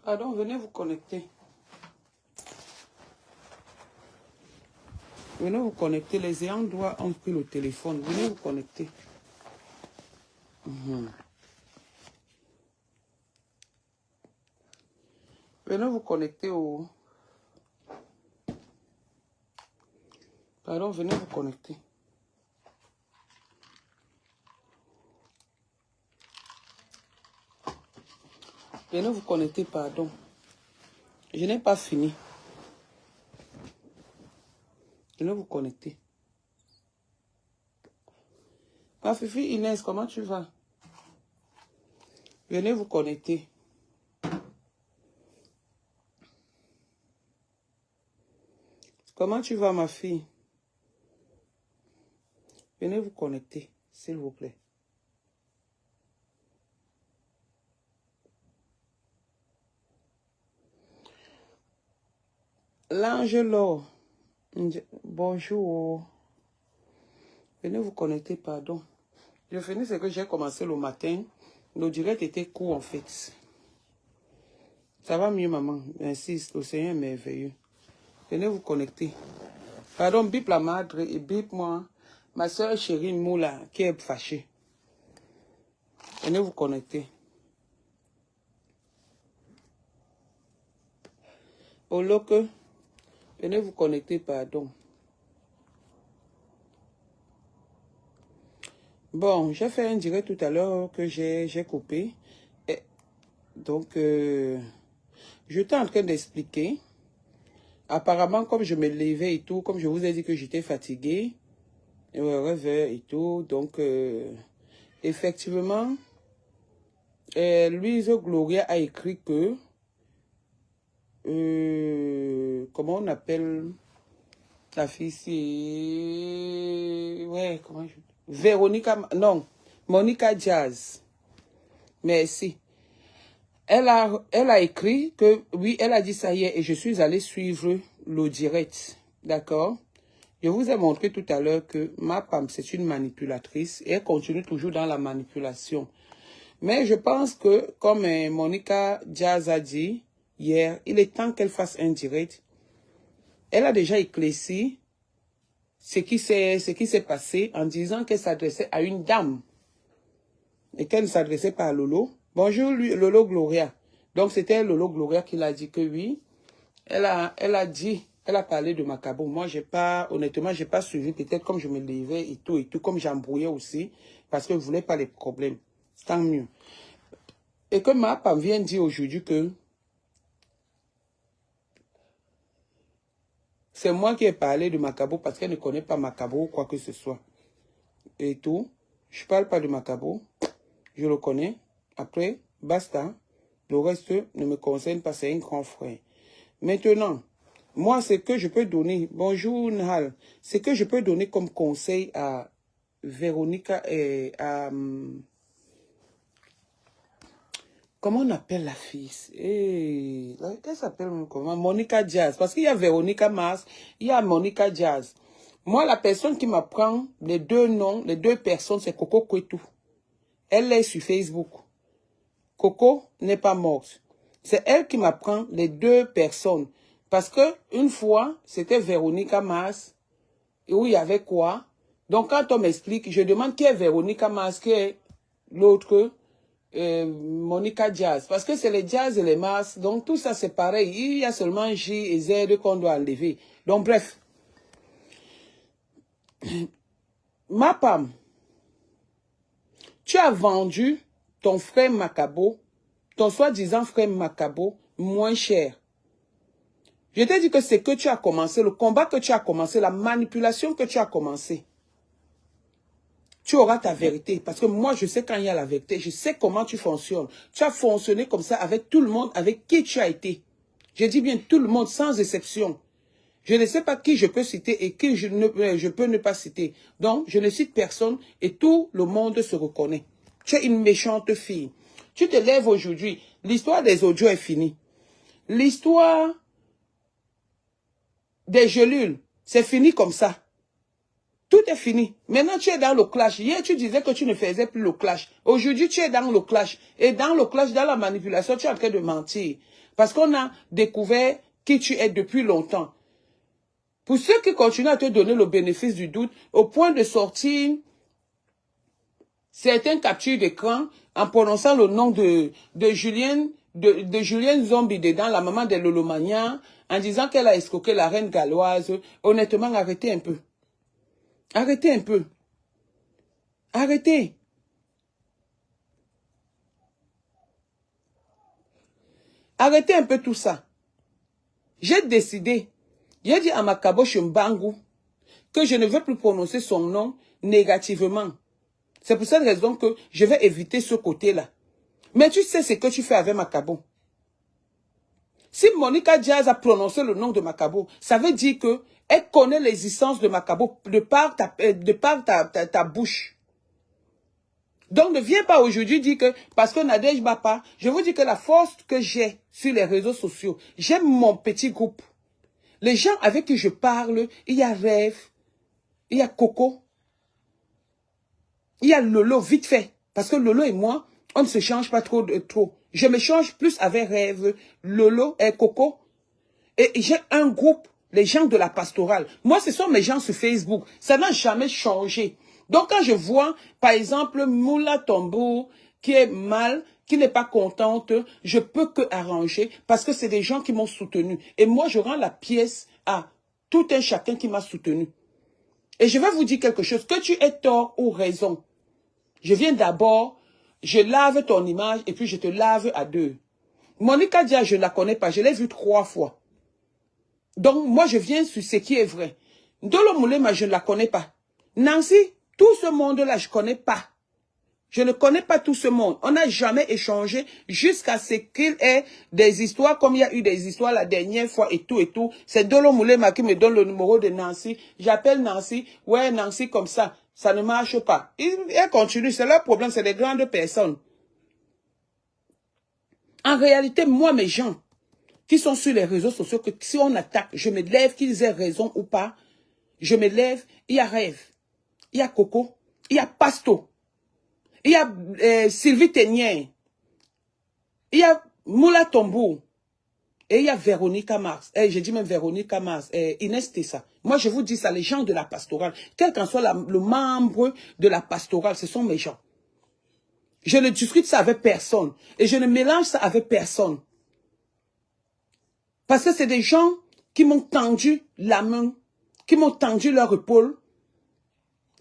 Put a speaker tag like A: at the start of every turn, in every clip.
A: Pardon, venez vous connecter. Venez vous connecter. Les ayants droit ont pris le téléphone. Venez vous connecter. Venez vous connecter au... Pardon, venez vous connecter. Venez vous connecter, pardon. Je n'ai pas fini. Venez vous connecter. Ma fifi Inès, comment tu vas? Venez vous connecter. Comment tu vas, ma fille? Venez vous connecter, s'il vous plaît. L'Angelo, bonjour. Venez vous connecter, pardon. Je finis ce que j'ai commencé le matin. Le direct était court, en fait. Ça va mieux, maman. Merci, le Seigneur est merveilleux. Venez vous connecter. Pardon, bip la madre et bip moi. Ma soeur chérie Moula, qui est fâchée. Venez vous connecter. Au loc, venez vous connecter, pardon. Bon, j'ai fait un direct tout à l'heure que j'ai coupé. Et donc, j'étais en train d'expliquer. Apparemment, comme je me levais et tout, comme je vous ai dit que j'étais fatiguée, rêveur et tout, donc, effectivement, Louise Gloria a écrit que, comment on appelle la fille ici, ouais, comment je... Véronica, non, Monica Diaz, merci. Elle a écrit que, oui, elle a dit ça hier et je suis allée suivre le direct, d'accord? Je vous ai montré tout à l'heure que ma femme, c'est une manipulatrice et elle continue toujours dans la manipulation. Mais je pense que, comme Monica Diaz a dit hier, il est temps qu'elle fasse un direct. Elle a déjà éclairci ce qui s'est passé en disant qu'elle s'adressait à une dame et qu'elle ne s'adressait pas à Lolo. Bonjour Lolo Gloria. Donc c'était Lolo Gloria qui l'a dit que oui. Elle a parlé de Macabo. Moi, honnêtement, j'ai pas suivi, peut-être comme je me levais et tout, comme j'embrouillais aussi, parce que je voulais pas les problèmes. Tant mieux. Et que ma femme vient dire aujourd'hui que c'est moi qui ai parlé de Macabo parce qu'elle ne connaît pas Macabo ou quoi que ce soit. Et tout. Je parle pas de Macabo. Je le connais. Après, basta. Le reste ne me concerne pas. C'est un grand frère. Maintenant, moi, ce que je peux donner, bonjour Nahal, ce que je peux donner comme conseil à Véronica et à... Comment on appelle la fille? Elle s'appelle comment? Monica Diaz. Parce qu'il y a Véronica Mars, il y a Monica Diaz. Moi, la personne qui m'apprend les deux noms, les deux personnes, c'est Coco Kwetu. Elle est sur Facebook. Coco n'est pas morte. C'est elle qui m'apprend les deux personnes. Parce que une fois, c'était Véronica Mars, et où il y avait quoi? Donc, quand on m'explique, je demande qui est Véronica Mars, qui est l'autre, Monica Diaz. Parce que c'est les Diaz et les Mars. Donc, tout ça, c'est pareil. Il y a seulement J et Z qu'on doit enlever. Donc, bref. Ma femme, tu as vendu ton frère Macabo, ton soi-disant frère Macabo, moins cher. Je t'ai dit que c'est que tu as commencé, le combat que tu as commencé, la manipulation que tu as commencé. Tu auras ta vérité. Parce que moi, je sais quand il y a la vérité. Je sais comment tu fonctionnes. Tu as fonctionné comme ça avec tout le monde, avec qui tu as été. Je dis bien tout le monde, sans exception. Je ne sais pas qui je peux citer et qui je peux ne pas citer. Donc, je ne cite personne et tout le monde se reconnaît. Tu es une méchante fille. Tu te lèves aujourd'hui. L'histoire des audios est finie. L'histoire des gelules, c'est fini comme ça. Tout est fini. Maintenant, tu es dans le clash. Hier, tu disais que tu ne faisais plus le clash. Aujourd'hui, tu es dans le clash. Et dans le clash, dans la manipulation, tu es en train de mentir. Parce qu'on a découvert qui tu es depuis longtemps. Pour ceux qui continuent à te donner le bénéfice du doute, au point de sortir certaines captures d'écran en prononçant le nom de Julienne, de Julienne Zombie dedans, la maman de Lolomania, en disant qu'elle a escroqué la reine galloise, honnêtement, arrêtez un peu. Arrêtez un peu. Arrêtez. Arrêtez un peu tout ça. J'ai décidé, j'ai dit à Makabo Shumbangu que je ne veux plus prononcer son nom négativement. C'est pour cette raison que je vais éviter ce côté-là. Mais tu sais ce que tu fais avec Makabo. Si Monica Diaz a prononcé le nom de Makabo, ça veut dire que elle connaît l'existence de Makabo de par ta bouche. Donc ne viens pas aujourd'hui dire que parce que Nadège va pas, je vous dis que la force que j'ai sur les réseaux sociaux, j'aime mon petit groupe. Les gens avec qui je parle, il y a Rêve, il y a Coco, il y a Lolo, vite fait. Parce que Lolo et moi, on ne se change pas trop. Je me change plus avec Rêve, Lolo et Coco. Et j'ai un groupe, les gens de la pastorale. Moi, ce sont mes gens sur Facebook. Ça n'a jamais changé. Donc, quand je vois, par exemple, Moula Tombo, qui est mal, qui n'est pas contente, je peux que arranger parce que c'est des gens qui m'ont soutenu. Et moi, je rends la pièce à tout un chacun qui m'a soutenu. Et je vais vous dire quelque chose, que tu aies tort ou raison. Je viens d'abord, je lave ton image et puis je te lave à deux. Monica Dia, je ne la connais pas, je l'ai vue 3 fois. Donc, moi, je viens sur ce qui est vrai. Ndolo Moulema, je ne la connais pas. Nancy, tout ce monde-là, je ne connais pas. Je ne connais pas tout ce monde. On n'a jamais échangé jusqu'à ce qu'il ait des histoires, comme il y a eu des histoires la dernière fois et tout et tout. C'est Ndolo Moulema qui me donne le numéro de Nancy. J'appelle Nancy. Ouais, Nancy, comme ça. Ça ne marche pas. Elle continue. C'est leur problème. C'est des grandes personnes. En réalité, moi, mes gens qui sont sur les réseaux sociaux, que si on attaque, je me lève, qu'ils aient raison ou pas, je me lève, il y a Rêve, il y a Coco, il y a Pasto, il y a Sylvie Ténier, il y a Moula Tombo, et il y a Véronique Mars. Je dis même Véronique Mars, Inès Tessa. Moi, je vous dis ça, les gens de la pastorale, quel qu'en soit le membre de la pastorale, ce sont mes gens. Je ne discute ça avec personne, et je ne mélange ça avec personne. Parce que c'est des gens qui m'ont tendu la main, qui m'ont tendu leur épaule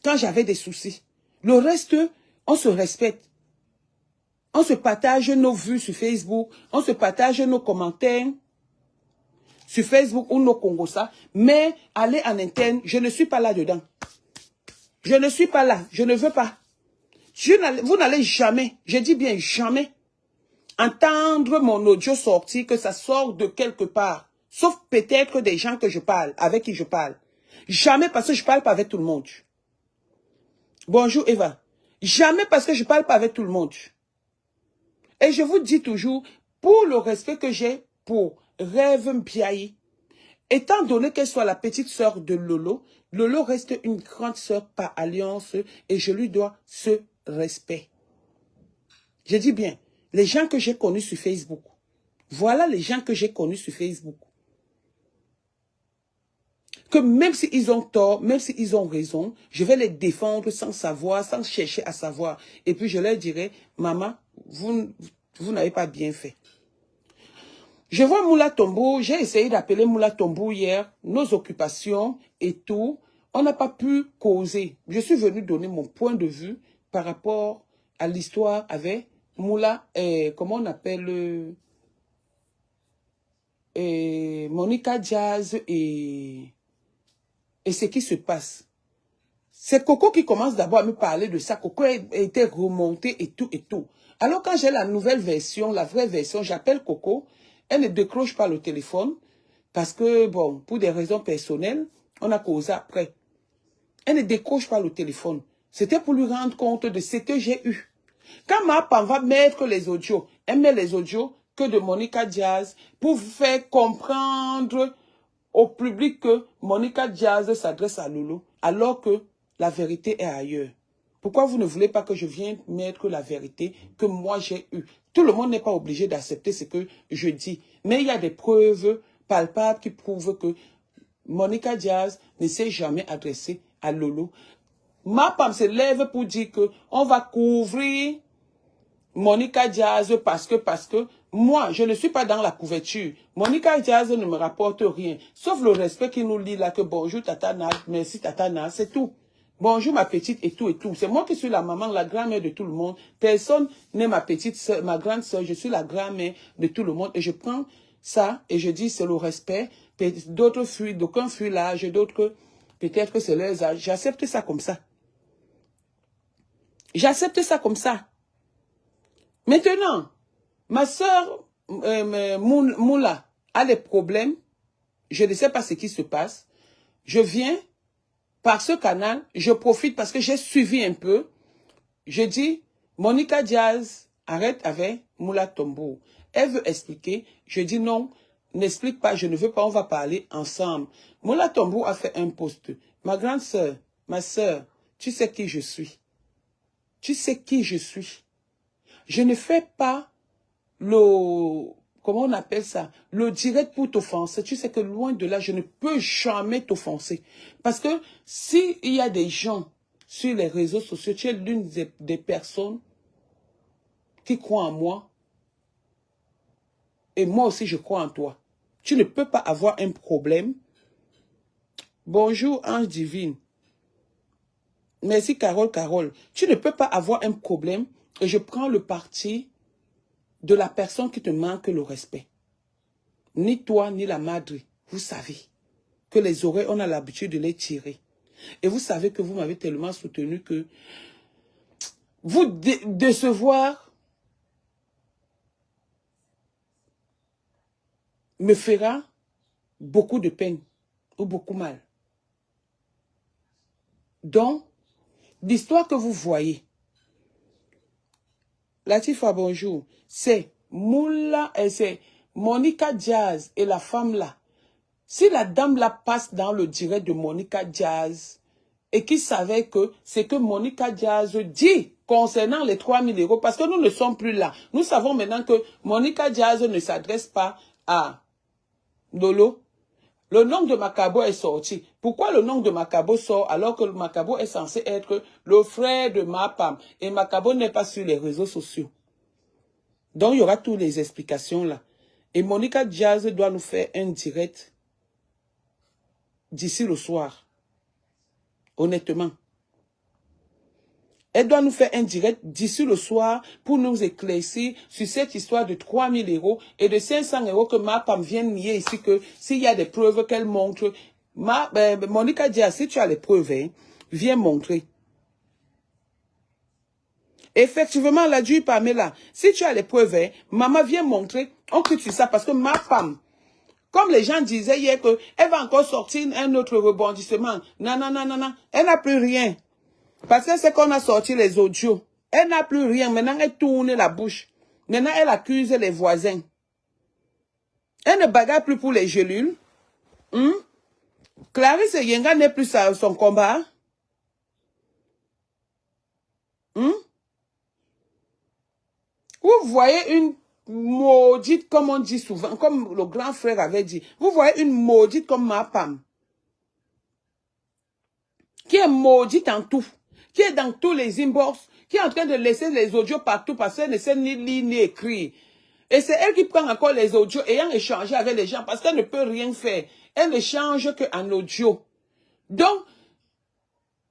A: quand j'avais des soucis. Le reste, on se respecte. On se partage nos vues sur Facebook, on se partage nos commentaires sur Facebook ou nos Congosa, mais aller en interne, je ne suis pas là-dedans. Je ne suis pas là, je ne veux pas. Vous n'allez jamais, je dis bien jamais, entendre mon audio sortir, que ça sort de quelque part. Sauf peut-être des gens que je parle, avec qui je parle. Jamais parce que je parle pas avec tout le monde. Bonjour Eva. Jamais parce que je parle pas avec tout le monde. Et je vous dis toujours, pour le respect que j'ai pour Rêve Mpiaï, étant donné qu'elle soit la petite sœur de Lolo, Lolo reste une grande sœur par alliance et je lui dois ce respect. Je dis bien, les gens que j'ai connus sur Facebook. Voilà les gens que j'ai connus sur Facebook. Que même s'ils ont tort, même s'ils ont raison, je vais les défendre sans savoir, sans chercher à savoir. Et puis je leur dirai, maman, vous n'avez pas bien fait. Je vois Moula Tombo, j'ai essayé d'appeler Moula Tombo hier, nos occupations et tout. On n'a pas pu causer. Je suis venu donner mon point de vue par rapport à l'histoire avec Moula, comment on appelle, Monica Diaz et ce qui se passe. C'est Coco qui commence d'abord à me parler de ça. Coco a été remonté et tout et tout. Alors quand j'ai la nouvelle version, la vraie version, j'appelle Coco. Elle ne décroche pas le téléphone parce que, bon, pour des raisons personnelles, on a causé après. Elle ne décroche pas le téléphone. C'était pour lui rendre compte de ce que j'ai eu. Quand Mapan va mettre les audios, elle met les audios que de Monica Diaz pour faire comprendre au public que Monica Diaz s'adresse à Lolo, alors que la vérité est ailleurs. Pourquoi vous ne voulez pas que je vienne mettre la vérité que moi j'ai eue? Tout le monde n'est pas obligé d'accepter ce que je dis. Mais il y a des preuves palpables qui prouvent que Monica Diaz ne s'est jamais adressée à Lolo. Ma femme se lève pour dire que on va couvrir Monica Diaz parce que moi, je ne suis pas dans la couverture. Monica Diaz ne me rapporte rien. Sauf le respect qui nous lit là que bonjour Tatana, merci Tatana, c'est tout. Bonjour ma petite et tout et tout. C'est moi qui suis la maman, la grand-mère de tout le monde. Personne n'est ma petite soeur, ma grande soeur. Je suis la grand-mère de tout le monde. Et je prends ça et je dis c'est le respect. D'autres fuient, d'aucuns fuient l'âge, d'autres peut-être que c'est leur âge. J'accepte ça comme ça. J'accepte ça comme ça. Maintenant, ma soeur Moula a des problèmes. Je ne sais pas ce qui se passe. Je viens par ce canal. Je profite parce que j'ai suivi un peu. Je dis, Monica Diaz, arrête avec Moula Tombo. Elle veut expliquer. Je dis non, n'explique pas, je ne veux pas, on va parler ensemble. Moula Tombo a fait un post. Ma grande soeur, ma soeur, tu sais qui je suis. Tu sais qui je suis. Je ne fais pas comment on appelle ça, le direct pour t'offenser. Tu sais que loin de là, je ne peux jamais t'offenser. Parce que s'il y a des gens sur les réseaux sociaux, tu es l'une des personnes qui croient en moi. Et moi aussi, je crois en toi. Tu ne peux pas avoir un problème. Bonjour, Ange Divine. Merci, Carole. Tu ne peux pas avoir un problème et je prends le parti de la personne qui te manque le respect. Ni toi, ni la madre, vous savez que les oreilles, on a l'habitude de les tirer. Et vous savez que vous m'avez tellement soutenu que vous décevoir me fera beaucoup de peine ou beaucoup mal. Donc, l'histoire que vous voyez, Latifa, bonjour, c'est Moula et c'est Monica Diaz et la femme là. Si la dame là passe dans le direct de Monica Diaz et qui savait que c'est que Monica Diaz dit concernant les 3 000 €, parce que nous ne sommes plus là. Nous savons maintenant que Monica Diaz ne s'adresse pas à Lolo. Le nom de Macabo est sorti. Pourquoi le nom de Macabo sort alors que le Macabo est censé être le frère de Mapam et Macabo n'est pas sur les réseaux sociaux? Donc il y aura toutes les explications là. Et Monica Diaz doit nous faire un direct d'ici le soir. Honnêtement. Elle doit nous faire un direct d'ici le soir pour nous éclaircir sur cette histoire de 3 000 € et de 500 € que ma femme vient nier ici que s'il y a des preuves qu'elle montre. Monica Diaz, si tu as les preuves, hein, viens montrer. Effectivement, la Dieu Pamela, si tu as les preuves, hein, maman vient montrer. On critique ça parce que ma femme, comme les gens disaient hier qu'elle va encore sortir un autre rebondissement. Non. Elle n'a plus rien. Parce que c'est qu'on a sorti les audios. Elle n'a plus rien. Maintenant, elle tourne la bouche. Maintenant, elle accuse les voisins. Elle ne bagarre plus pour les gélules. Clarisse Yenga n'est plus son combat. Vous voyez une maudite, comme on dit souvent, comme le grand frère avait dit. Vous voyez une maudite comme ma femme. Qui est maudite en tout. Qui est dans tous les inbox, qui est en train de laisser les audios partout parce qu'elle ne sait ni lire ni écrire. Et c'est elle qui prend encore les audios ayant échangé avec les gens parce qu'elle ne peut rien faire. Elle ne change qu'en audio. Donc,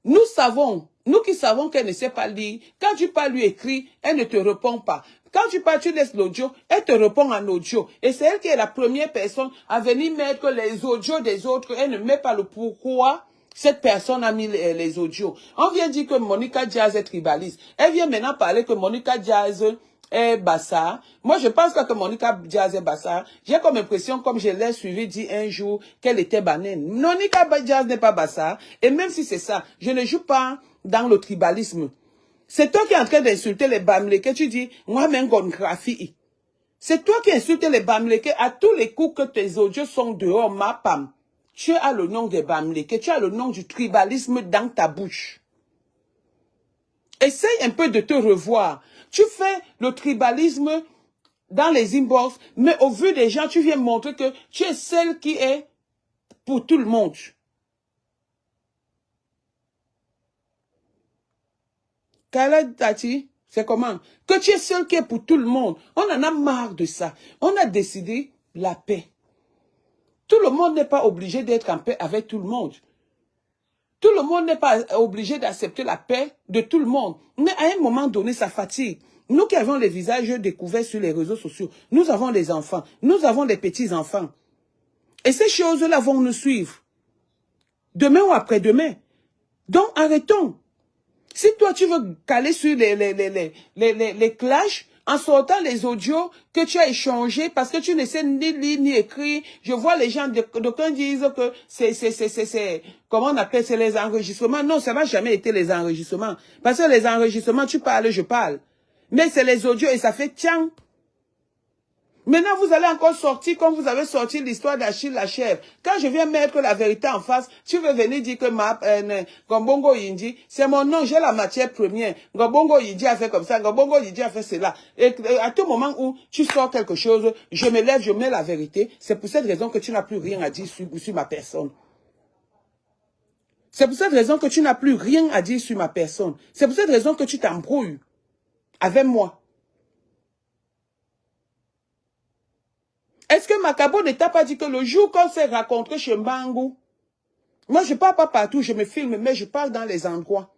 A: nous savons, nous qui savons qu'elle ne sait pas lire, quand tu parles lui écrire, elle ne te répond pas. Quand tu parles, tu laisses l'audio, elle te répond en audio. Et c'est elle qui est la première personne à venir mettre les audios des autres. Elle ne met pas le pourquoi. Cette personne a mis les audios. On vient dire que Monica Diaz est tribaliste. Elle vient maintenant parler que Monica Diaz est Bassar. Moi, je pense pas que Monica Diaz est Bassar. J'ai comme impression, comme je l'ai suivi dit un jour, qu'elle était banane. Monica Diaz n'est pas Bassar. Et même si c'est ça, je ne joue pas dans le tribalisme. C'est toi qui es en train d'insulter les Bamileke. Tu dis, moi, même graphie. C'est toi qui insultes les Bamileke à tous les coups que tes audios sont dehors, ma femme. Tu as le nom des Bamileke, tu as le nom du tribalisme dans ta bouche. Essaye un peu de te revoir. Tu fais le tribalisme dans les inbox, mais au vu des gens, tu viens montrer que tu es celle qui est pour tout le monde. Kala Tati, c'est comment? Que tu es seul qui est pour tout le monde. On en a marre de ça. On a décidé la paix. Tout le monde n'est pas obligé d'être en paix avec tout le monde. Tout le monde n'est pas obligé d'accepter la paix de tout le monde. Mais à un moment donné, ça fatigue. Nous qui avons les visages découverts sur les réseaux sociaux, nous avons les enfants, nous avons les petits-enfants. Et ces choses-là vont nous suivre. Demain ou après-demain. Donc, arrêtons. Si toi, tu veux caler sur les clashs, en sortant les audios que tu as échangés, parce que tu ne sais ni lire ni écrire, je vois les gens, d'aucuns disent que c'est, comment on appelle, c'est les enregistrements. Non, ça n'a jamais été les enregistrements. Parce que les enregistrements, tu parles, je parle. Mais c'est les audios et ça fait tiens. Maintenant, vous allez encore sortir comme vous avez sorti l'histoire d'Achille la chèvre. Quand je viens mettre la vérité en face, tu veux venir dire que Ngobongo Yindi, c'est mon nom, j'ai la matière première. Ngobongo Yindi a fait comme ça, Ngobongo Yindi a fait cela. Et à tout moment où tu sors quelque chose, je me lève, je mets la vérité. C'est pour cette raison que tu n'as plus rien à dire sur ma personne. C'est pour cette raison que tu n'as plus rien à dire sur ma personne. C'est pour cette raison que tu t'embrouilles avec moi. Est-ce que Macabo ne t'a pas dit que le jour qu'on s'est rencontré chez Mbangou, moi je ne parle pas partout, je me filme, mais je parle dans les endroits.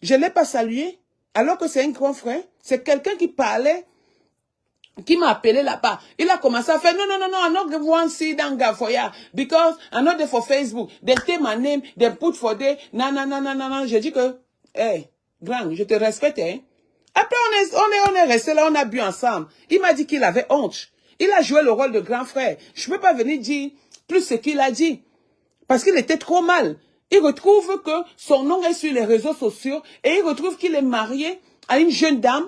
A: Je ne l'ai pas salué, alors que c'est un grand frère. C'est quelqu'un qui parlait, qui m'a appelé là-bas. Il a commencé à faire, non, I'm not going to see that Gafoya, because I'm not there for Facebook. They take my name, they put for there, non. J'ai dit que, hey, grand, je te respecte, hein. Après, on est resté là, on a bu ensemble. Il m'a dit qu'il avait honte. Il a joué le rôle de grand frère. Je ne peux pas venir dire plus ce qu'il a dit. Parce qu'il était trop mal. Il retrouve que son nom est sur les réseaux sociaux et il retrouve qu'il est marié à une jeune dame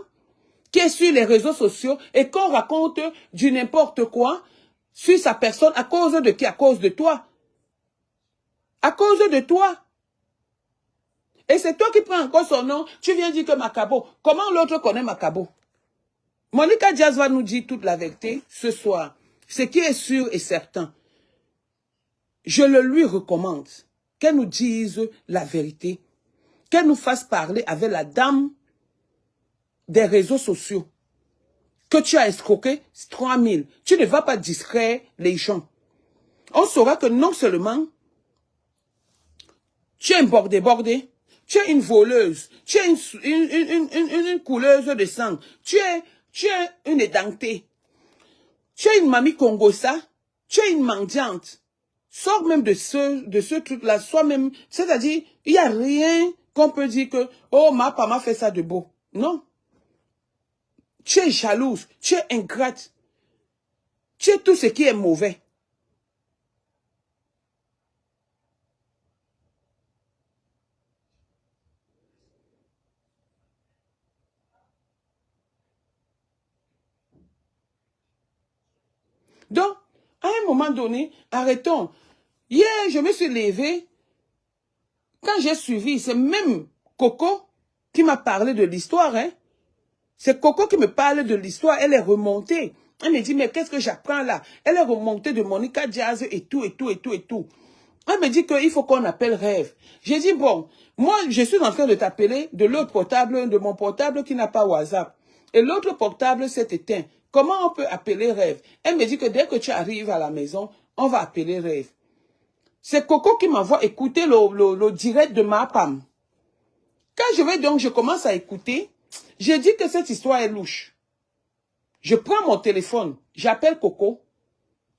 A: qui est sur les réseaux sociaux et qu'on raconte du n'importe quoi sur sa personne à cause de qui? À cause de toi. À cause de toi. Et c'est toi qui prends encore son nom. Tu viens dire que Macabo. Comment l'autre connaît Macabo? Monica Diaz va nous dire toute la vérité ce soir. Ce qui est sûr et certain. Je le lui recommande. Qu'elle nous dise la vérité. Qu'elle nous fasse parler avec la dame des réseaux sociaux. Que tu as escroqué 3000. Tu ne vas pas distraire les gens. On saura que non seulement tu es un bordé, tu es une voleuse, tu es une couleuse de sang, tu es une édentée. Tu es une mamie congossa, tu es une mendiante. Sors même de ce truc-là, soi-même. C'est-à-dire, il n'y a rien qu'on peut dire que, oh, ma maman fait ça de beau. Non. Tu es jalouse, tu es ingrate. Tu es tout ce qui est mauvais. Donc, à un moment donné, arrêtons. Hier, je me suis levée. Quand j'ai suivi, c'est même Coco qui m'a parlé de l'histoire. Hein? C'est Coco qui me parle de l'histoire. Elle est remontée. Elle me dit, mais qu'est-ce que j'apprends là? Elle est remontée de Monica Diaz et tout. Elle me dit qu'il faut qu'on appelle Rêve. J'ai dit, bon, moi, je suis en train de t'appeler de l'autre portable, de mon portable qui n'a pas WhatsApp. Et l'autre portable s'est éteint. Comment on peut appeler Rêve? Elle me dit que dès que tu arrives à la maison, on va appeler Rêve. C'est Coco qui m'envoie écouter le direct de ma femme. Quand je commence à écouter, je dis que cette histoire est louche. Je prends mon téléphone, j'appelle Coco,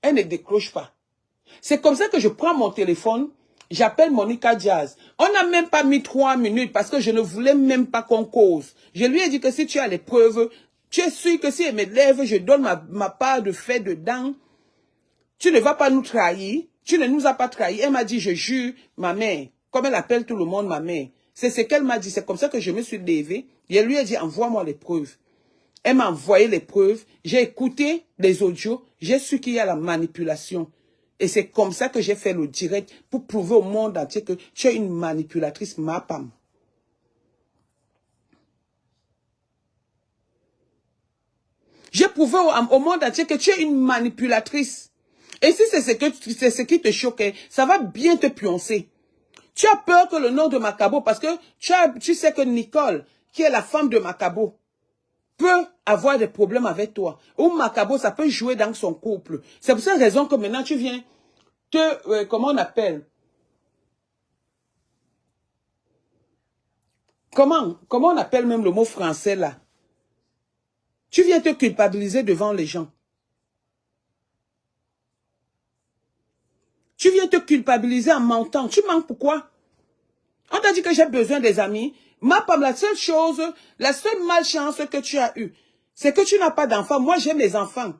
A: elle ne décroche pas. C'est comme ça que je prends mon téléphone, j'appelle Monica Diaz. On n'a même pas mis 3 minutes parce que je ne voulais même pas qu'on cause. Je lui ai dit que si tu as les preuves, tu es sûr que si elle me lève, je donne ma part de fait dedans. Tu ne vas pas nous trahir. Tu ne nous as pas trahis. Elle m'a dit, je jure, ma mère. Comme elle appelle tout le monde ma mère. C'est ce qu'elle m'a dit. C'est comme ça que je me suis levée. Et elle lui a dit, envoie-moi les preuves. Elle m'a envoyé les preuves. J'ai écouté les audios. J'ai su qu'il y a la manipulation. Et c'est comme ça que j'ai fait le direct pour prouver au monde entier que tu es une manipulatrice, ma femme. prouver au monde entier que tu es une manipulatrice. Et si c'est ce qui te choque, ça va bien te pioncer. Tu as peur que le nom de Macabo, parce que tu sais que Nicole, qui est la femme de Macabo, peut avoir des problèmes avec toi. Ou Macabo, ça peut jouer dans son couple. C'est pour cette raison que maintenant tu viens comment on appelle? Comment on appelle même le mot français là? Tu viens te culpabiliser devant les gens. Tu viens te culpabiliser en mentant. Tu mens pourquoi? On t'a dit que j'ai besoin des amis. Ma pomme, la seule chose, la seule malchance que tu as eue, c'est que tu n'as pas d'enfants. Moi, j'ai mes enfants.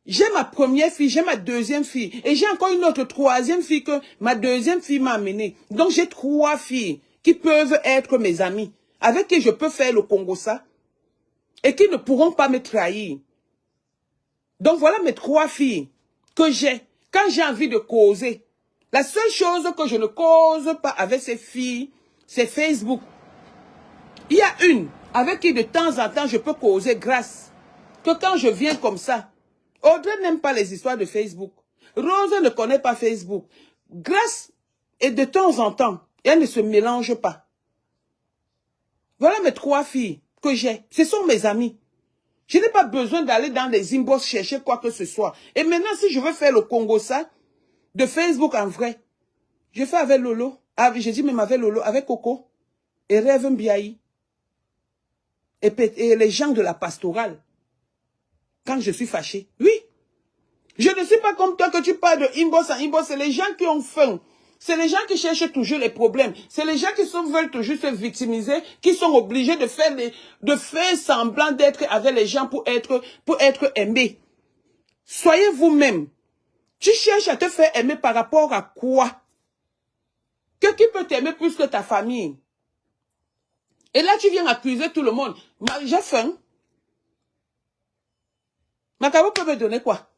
A: J'ai ma première fille, j'ai ma deuxième fille. Et j'ai encore une autre troisième fille que ma deuxième fille m'a amenée. Donc, j'ai 3 filles qui peuvent être mes amies, avec qui je peux faire le Congo-ça, et qui ne pourront pas me trahir. Donc, voilà mes 3 filles que j'ai. Quand j'ai envie de causer, la seule chose que je ne cause pas avec ces filles, c'est Facebook. Il y a une avec qui de temps en temps je peux causer grâce. Que quand je viens comme ça, Audrey n'aime pas les histoires de Facebook. Rose ne connaît pas Facebook. Grâce et de temps en temps, elles ne se mélangent pas. Voilà mes 3 filles que j'ai. Ce sont mes amies. Je n'ai pas besoin d'aller dans les inbox chercher quoi que ce soit. Et maintenant, si je veux faire le Congo ça, de Facebook en vrai, je fais avec Lolo. Ah, j'ai dit même avec Lolo, avec Coco. Et Rêve Mbiaï. Et les gens de la pastorale. Quand je suis fâché. Oui. Je ne suis pas comme toi que tu parles de inbox en inbox. C'est les gens qui ont faim. C'est les gens qui cherchent toujours les problèmes. C'est les gens qui veulent toujours se victimiser, qui sont obligés de faire semblant d'être avec les gens pour être aimés. Soyez vous-même. Tu cherches à te faire aimer par rapport à quoi? Qui peut t'aimer plus que ta famille? Et là, tu viens accuser tout le monde. J'ai faim. Macabo peut me donner quoi?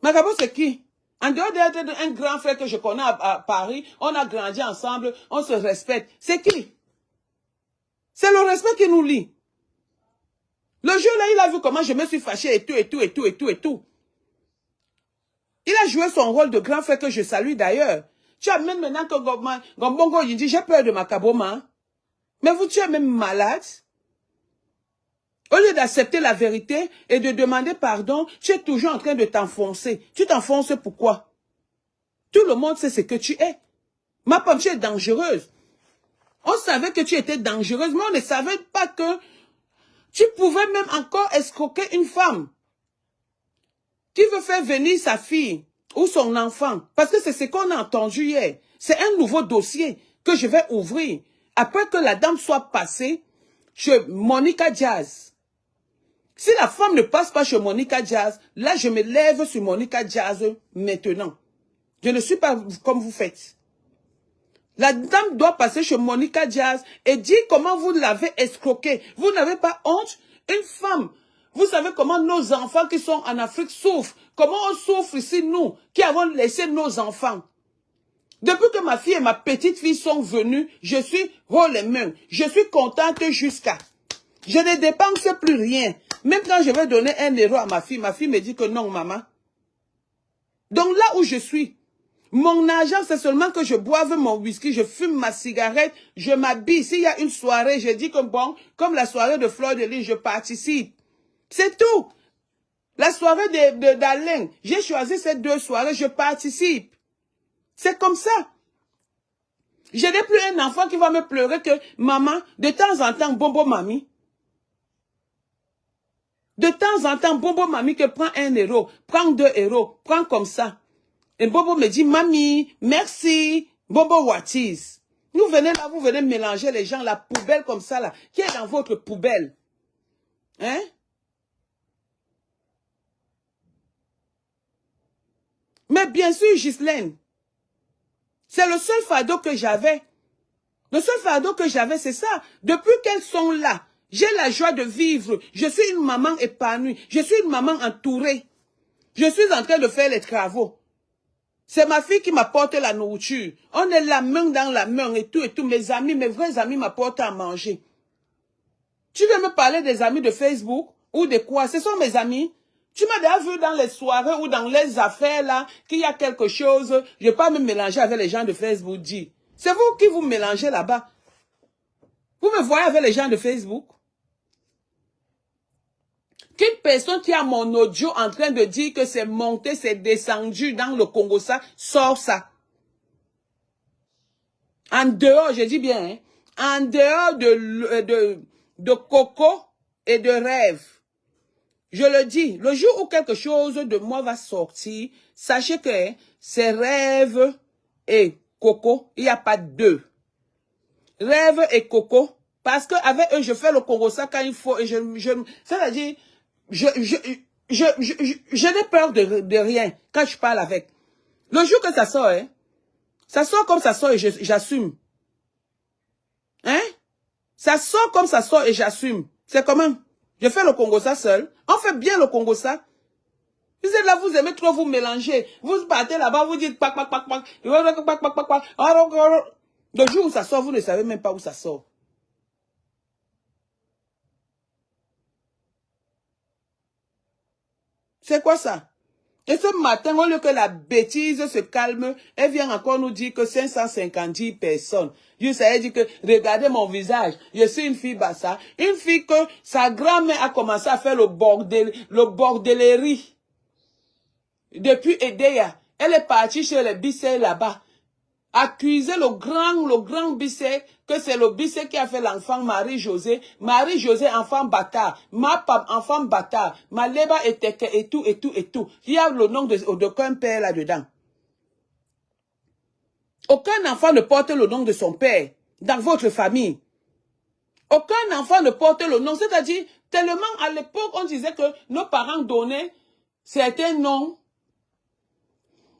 A: Macabo, c'est qui? En dehors d'être un grand frère que je connais à Paris, on a grandi ensemble, on se respecte. C'est qui? C'est le respect qui nous lie. Le jour-là, il a vu comment je me suis fâché et tout, et tout, et tout, et tout, et tout. Il a joué son rôle de grand frère que je salue d'ailleurs. Tu amènes maintenant que Gombongo, il dit, j'ai peur de Macabo, man. Mais vous, tu es même malade. Au lieu d'accepter la vérité et de demander pardon, tu es toujours en train de t'enfoncer. Tu t'enfonces pourquoi? Tout le monde sait ce que tu es. Ma pomme, tu es dangereuse. On savait que tu étais dangereuse, mais on ne savait pas que tu pouvais même encore escroquer une femme qui veut faire venir sa fille ou son enfant. Parce que c'est ce qu'on a entendu hier. C'est un nouveau dossier que je vais ouvrir. Après que la dame soit passée chez Monica Diaz. Si la femme ne passe pas chez Monica Diaz, là, je me lève sur Monica Diaz maintenant. Je ne suis pas comme vous faites. La dame doit passer chez Monica Diaz et dire comment vous l'avez escroquée. Vous n'avez pas honte? Une femme, vous savez comment nos enfants qui sont en Afrique souffrent. Comment on souffre ici, nous, qui avons laissé nos enfants. Depuis que ma fille et ma petite fille sont venues, je suis haut les mains. Je suis contente jusqu'à... Je ne dépense plus rien. Même quand je vais donner 1 euro à ma fille me dit que non, maman. Donc là où je suis, mon argent, c'est seulement que je boive mon whisky, je fume ma cigarette, je m'habille. S'il y a une soirée, je dis que bon, comme la soirée de Fleur de Lys, je participe. C'est tout. La soirée d'Alain, j'ai choisi ces 2 soirées, je participe. C'est comme ça. Je n'ai plus un enfant qui va me pleurer que maman, de temps en temps, bonbon mamie. De temps en temps, Bobo mamie que prend 1 euro, prend 2 euros, prend comme ça. Et Bobo me dit, mamie, merci, Bobo what is? Vous venez là, vous venez mélanger les gens, la poubelle comme ça là, qui est dans votre poubelle. Hein? Mais bien sûr, Ghislaine, c'est le seul fardeau que j'avais. Le seul fardeau que j'avais, c'est ça. Depuis qu'elles sont là, j'ai la joie de vivre. Je suis une maman épanouie. Je suis une maman entourée. Je suis en train de faire les travaux. C'est ma fille qui m'apporte la nourriture. On est la main dans la main et tout et tout. Mes amis, mes vrais amis m'apportent à manger. Tu veux me parler des amis de Facebook? ou de quoi? Ce sont mes amis. Tu m'as déjà vu dans les soirées ou dans les affaires là, qu'il y a quelque chose, je ne vais pas me mélanger avec les gens de Facebook, dit. C'est vous qui vous mélangez là-bas. Vous me voyez avec les gens de Facebook? Qu'une personne qui a mon audio en train de dire que c'est monté, c'est descendu dans le Congo, ça, sort ça. En dehors, je dis bien, hein, en dehors de coco et de rêve. Je le dis, le jour où quelque chose de moi va sortir, sachez que hein, c'est rêve et coco, il n'y a pas deux. Rêve et coco, parce qu'avec eux, je fais le Congo ça quand il faut, et c'est-à-dire, je n'ai peur de rien quand je parle avec. Le jour que ça sort, hein, ça sort comme ça sort et j'assume. Hein? Ça sort comme ça sort et j'assume. C'est comment? Je fais le Congo ça seul. On fait bien le Congo ça. Vous êtes là, vous aimez trop vous mélanger. Vous partez là-bas, vous dites pac, pac, pac, pac. Le jour où ça sort, vous ne savez même pas où ça sort. C'est quoi ça? Et ce matin, au lieu que la bêtise se calme, elle vient encore nous dire que 550 personnes. Je savais dire que, regardez mon visage, je suis une fille bassa. Une fille que sa grand-mère a commencé à faire le bordellerie. Depuis Edea, elle est partie chez les Bissé là-bas. Accuser le grand Bissé, que c'est le Bissé qui a fait l'enfant Marie-José. Marie-José, enfant bâtard. Ma papa, enfant bâtard. Ma leba et tout. Il y a le nom d'aucun père là-dedans. Aucun enfant ne porte le nom de son père dans votre famille. Aucun enfant ne porte le nom. C'est-à-dire, tellement à l'époque, on disait que nos parents donnaient certains noms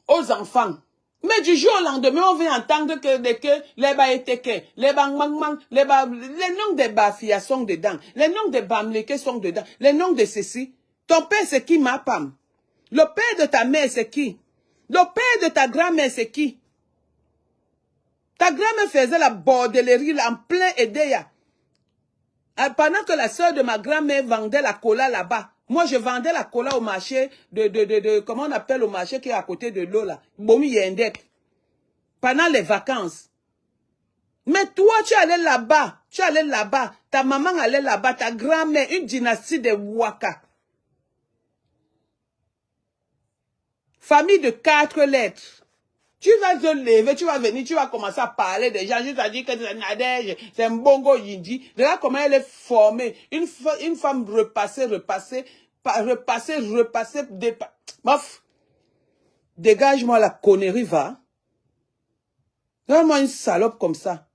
A: aux enfants. Mais du jour au lendemain, on vient entendre que les baéteke, les bangmangmang, les noms des bafia sont dedans, les noms des bamleke sont dedans, les noms de ceci. Ton père, c'est qui, ma femme? Le père de ta mère, c'est qui? Le père de ta grand-mère, c'est qui? Ta grand-mère faisait la bordellerie là, en plein Edea. Pendant que la soeur de ma grand-mère vendait la cola là-bas. Moi, je vendais la cola au marché comment on appelle le marché qui est à côté de l'eau là. Bomi Yendek. Pendant les vacances. Mais toi, tu allais là-bas. Tu allais là-bas. Ta maman allait là-bas. Ta grand-mère, une dynastie de Waka. Famille de 4 lettres. Tu vas te lever, tu vas venir, tu vas commencer à parler des gens. Je t'ai dit que c'est Nadège, c'est un bongo yindi. Regarde comment elle est formée. Une femme repassée. Bof. Dégage-moi la connerie, va. Regarde-moi une salope comme ça.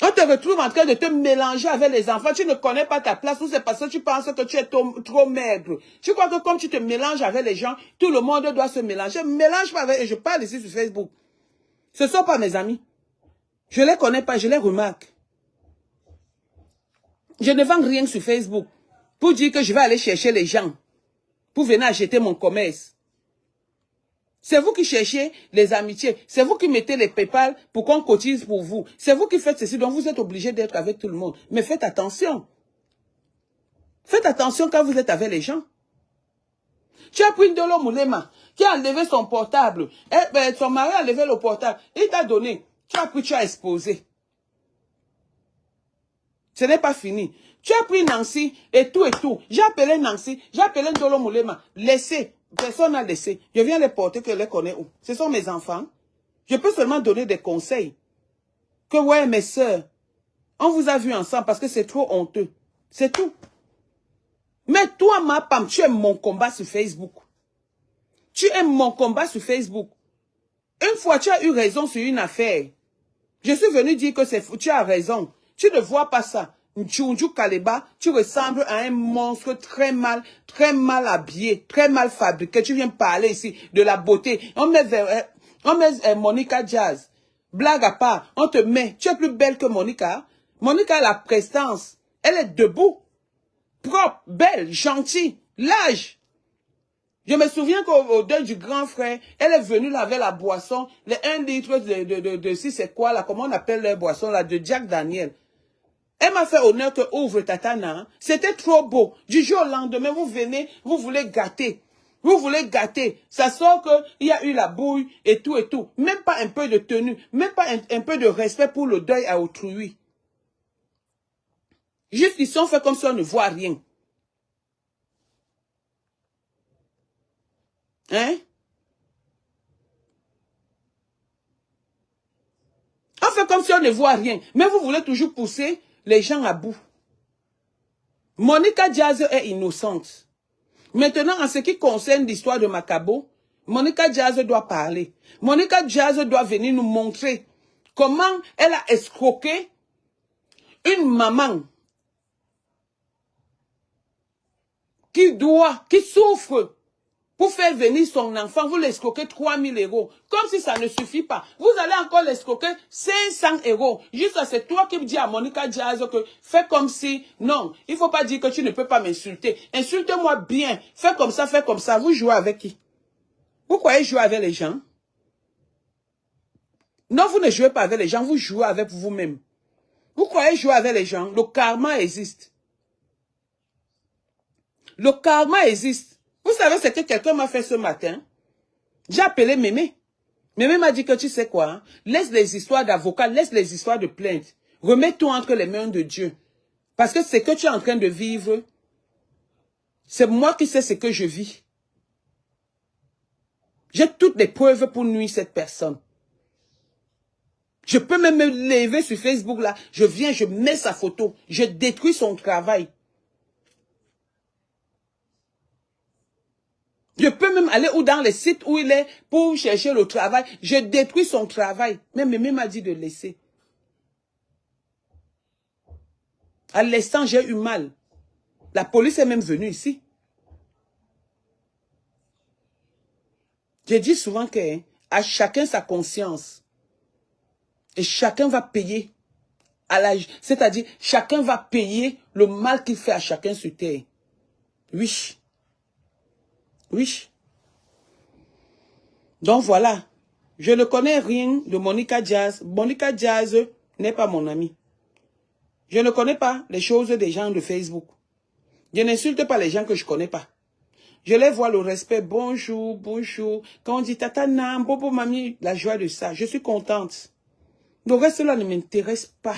A: On te retrouve en train de te mélanger avec les enfants. Tu ne connais pas ta place ou c'est parce que tu penses que tu es trop maigre. Tu crois que comme tu te mélanges avec les gens, tout le monde doit se mélanger. Mélange pas avec... Et je parle ici sur Facebook. Ce ne sont pas mes amis. Je ne les connais pas, je les remarque. Je ne vends rien sur Facebook pour dire que je vais aller chercher les gens pour venir acheter mon commerce. C'est vous qui cherchez les amitiés. C'est vous qui mettez les PayPal pour qu'on cotise pour vous. C'est vous qui faites ceci, donc vous êtes obligé d'être avec tout le monde. Mais faites attention. Faites attention quand vous êtes avec les gens. Tu as pris Ndolo Moulema qui a enlevé son portable. Son mari a enlevé le portable. Il t'a donné. Tu as pris, tu as exposé. Ce n'est pas fini. Tu as pris Nancy et tout. J'ai appelé Nancy, j'ai appelé Ndolo Moulema. Laissez. Personne n'a laissé. Je viens les porter, que je les connais où. Ce sont mes enfants. Je peux seulement donner des conseils. Que ouais, mes sœurs, on vous a vu ensemble parce que c'est trop honteux. C'est tout. Mais toi, ma femme, tu aimes mon combat sur Facebook. Tu aimes mon combat sur Facebook. Une fois, tu as eu raison sur une affaire. Je suis venu dire que c'est fou. Tu as raison. Tu ne vois pas ça. Ntchounjou Kaleba, tu ressembles à un monstre très mal habillé, très mal fabriqué. Tu viens parler ici de la beauté. On met Monica Jazz. Blague à part, on te met. Tu es plus belle que Monica. Monica a la prestance. Elle est debout. Propre, belle, gentille. L'âge. Je me souviens qu'au deuil du grand frère, elle est venue là avec la boisson, les 1 litre de si c'est quoi là, comment on appelle la boisson là, de Jack Daniel. Elle m'a fait honneur que ouvre Tatana. C'était trop beau. Du jour au lendemain, vous venez, vous voulez gâter. Vous voulez gâter. Ça sort qu'il y a eu la bouille et tout et tout. Même pas un peu de tenue. Même pas un peu de respect pour le deuil à autrui. Juste ils sont fait comme si on ne voit rien. Hein? On fait comme si on ne voit rien. Mais vous voulez toujours pousser les gens à bout. Monica Diaz est innocente. Maintenant, en ce qui concerne l'histoire de Macabo, Monica Diaz doit parler. Monica Diaz doit venir nous montrer comment elle a escroqué une maman qui souffre pour faire venir son enfant. Vous l'escroquez 3 000 €. Comme si ça ne suffit pas. Vous allez encore l'escroquer 500 €. Juste c'est toi qui me dis à Monica Diaz que fais comme si, non, il ne faut pas dire que tu ne peux pas m'insulter. Insulte-moi bien. Fais comme ça, fais comme ça. Vous jouez avec qui? Vous croyez jouer avec les gens? Non, vous ne jouez pas avec les gens, vous jouez avec vous-même. Vous croyez jouer avec les gens? Le karma existe. Le karma existe. Vous savez ce que quelqu'un m'a fait ce matin? J'ai appelé Mémé. Mémé m'a dit que tu sais quoi? Hein? Laisse les histoires d'avocats, laisse les histoires de plainte. Remets-toi entre les mains de Dieu. Parce que ce que tu es en train de vivre, c'est moi qui sais ce que je vis. J'ai toutes les preuves pour nuire cette personne. Je peux même me lever sur Facebook là. Je viens, je mets sa photo. Je détruis son travail. Je peux même aller dans les sites où il est pour chercher le travail. Je détruis son travail. Même Mémé m'a dit de laisser. À l'instant, j'ai eu mal. La police est même venue ici. Je dis souvent que à chacun sa conscience. Et chacun va payer. C'est-à-dire, chacun va payer le mal qu'il fait à chacun sur terre. Oui. Oui. Donc voilà. Je ne connais rien de Monica Diaz. Monica Diaz n'est pas mon amie. Je ne connais pas les choses des gens de Facebook. Je n'insulte pas les gens que je ne connais pas. Je les vois le respect. Bonjour, bonjour. Quand on dit tatana, bobo mamie, la joie de ça. Je suis contente. Le reste là ne m'intéresse pas.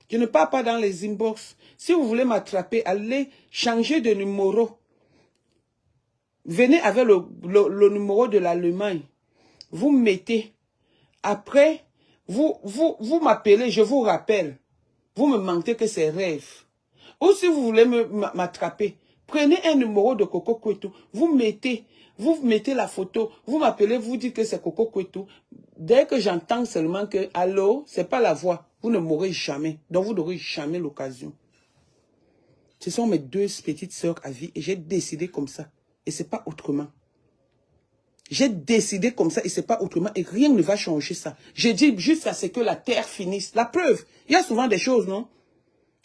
A: Je ne pars pas dans les inbox. Si vous voulez m'attraper, allez changer de numéro. Venez avec le numéro de l'Allemagne. Vous mettez. Après, vous m'appelez, je vous rappelle. Vous me mentez que c'est rêve. Ou si vous voulez m'attraper, prenez un numéro de Coco Kwetu. Vous mettez la photo. Vous m'appelez, vous dites que c'est Coco Kwetu. Dès que j'entends seulement que, allô, c'est pas la voix. Vous ne mourrez jamais. Donc vous n'aurez jamais l'occasion. Ce sont mes deux petites sœurs à vie et j'ai décidé comme ça. Et c'est pas autrement. J'ai décidé comme ça et c'est pas autrement. Et rien ne va changer ça. J'ai dit jusqu'à ce que la terre finisse. La preuve, il y a souvent des choses, non?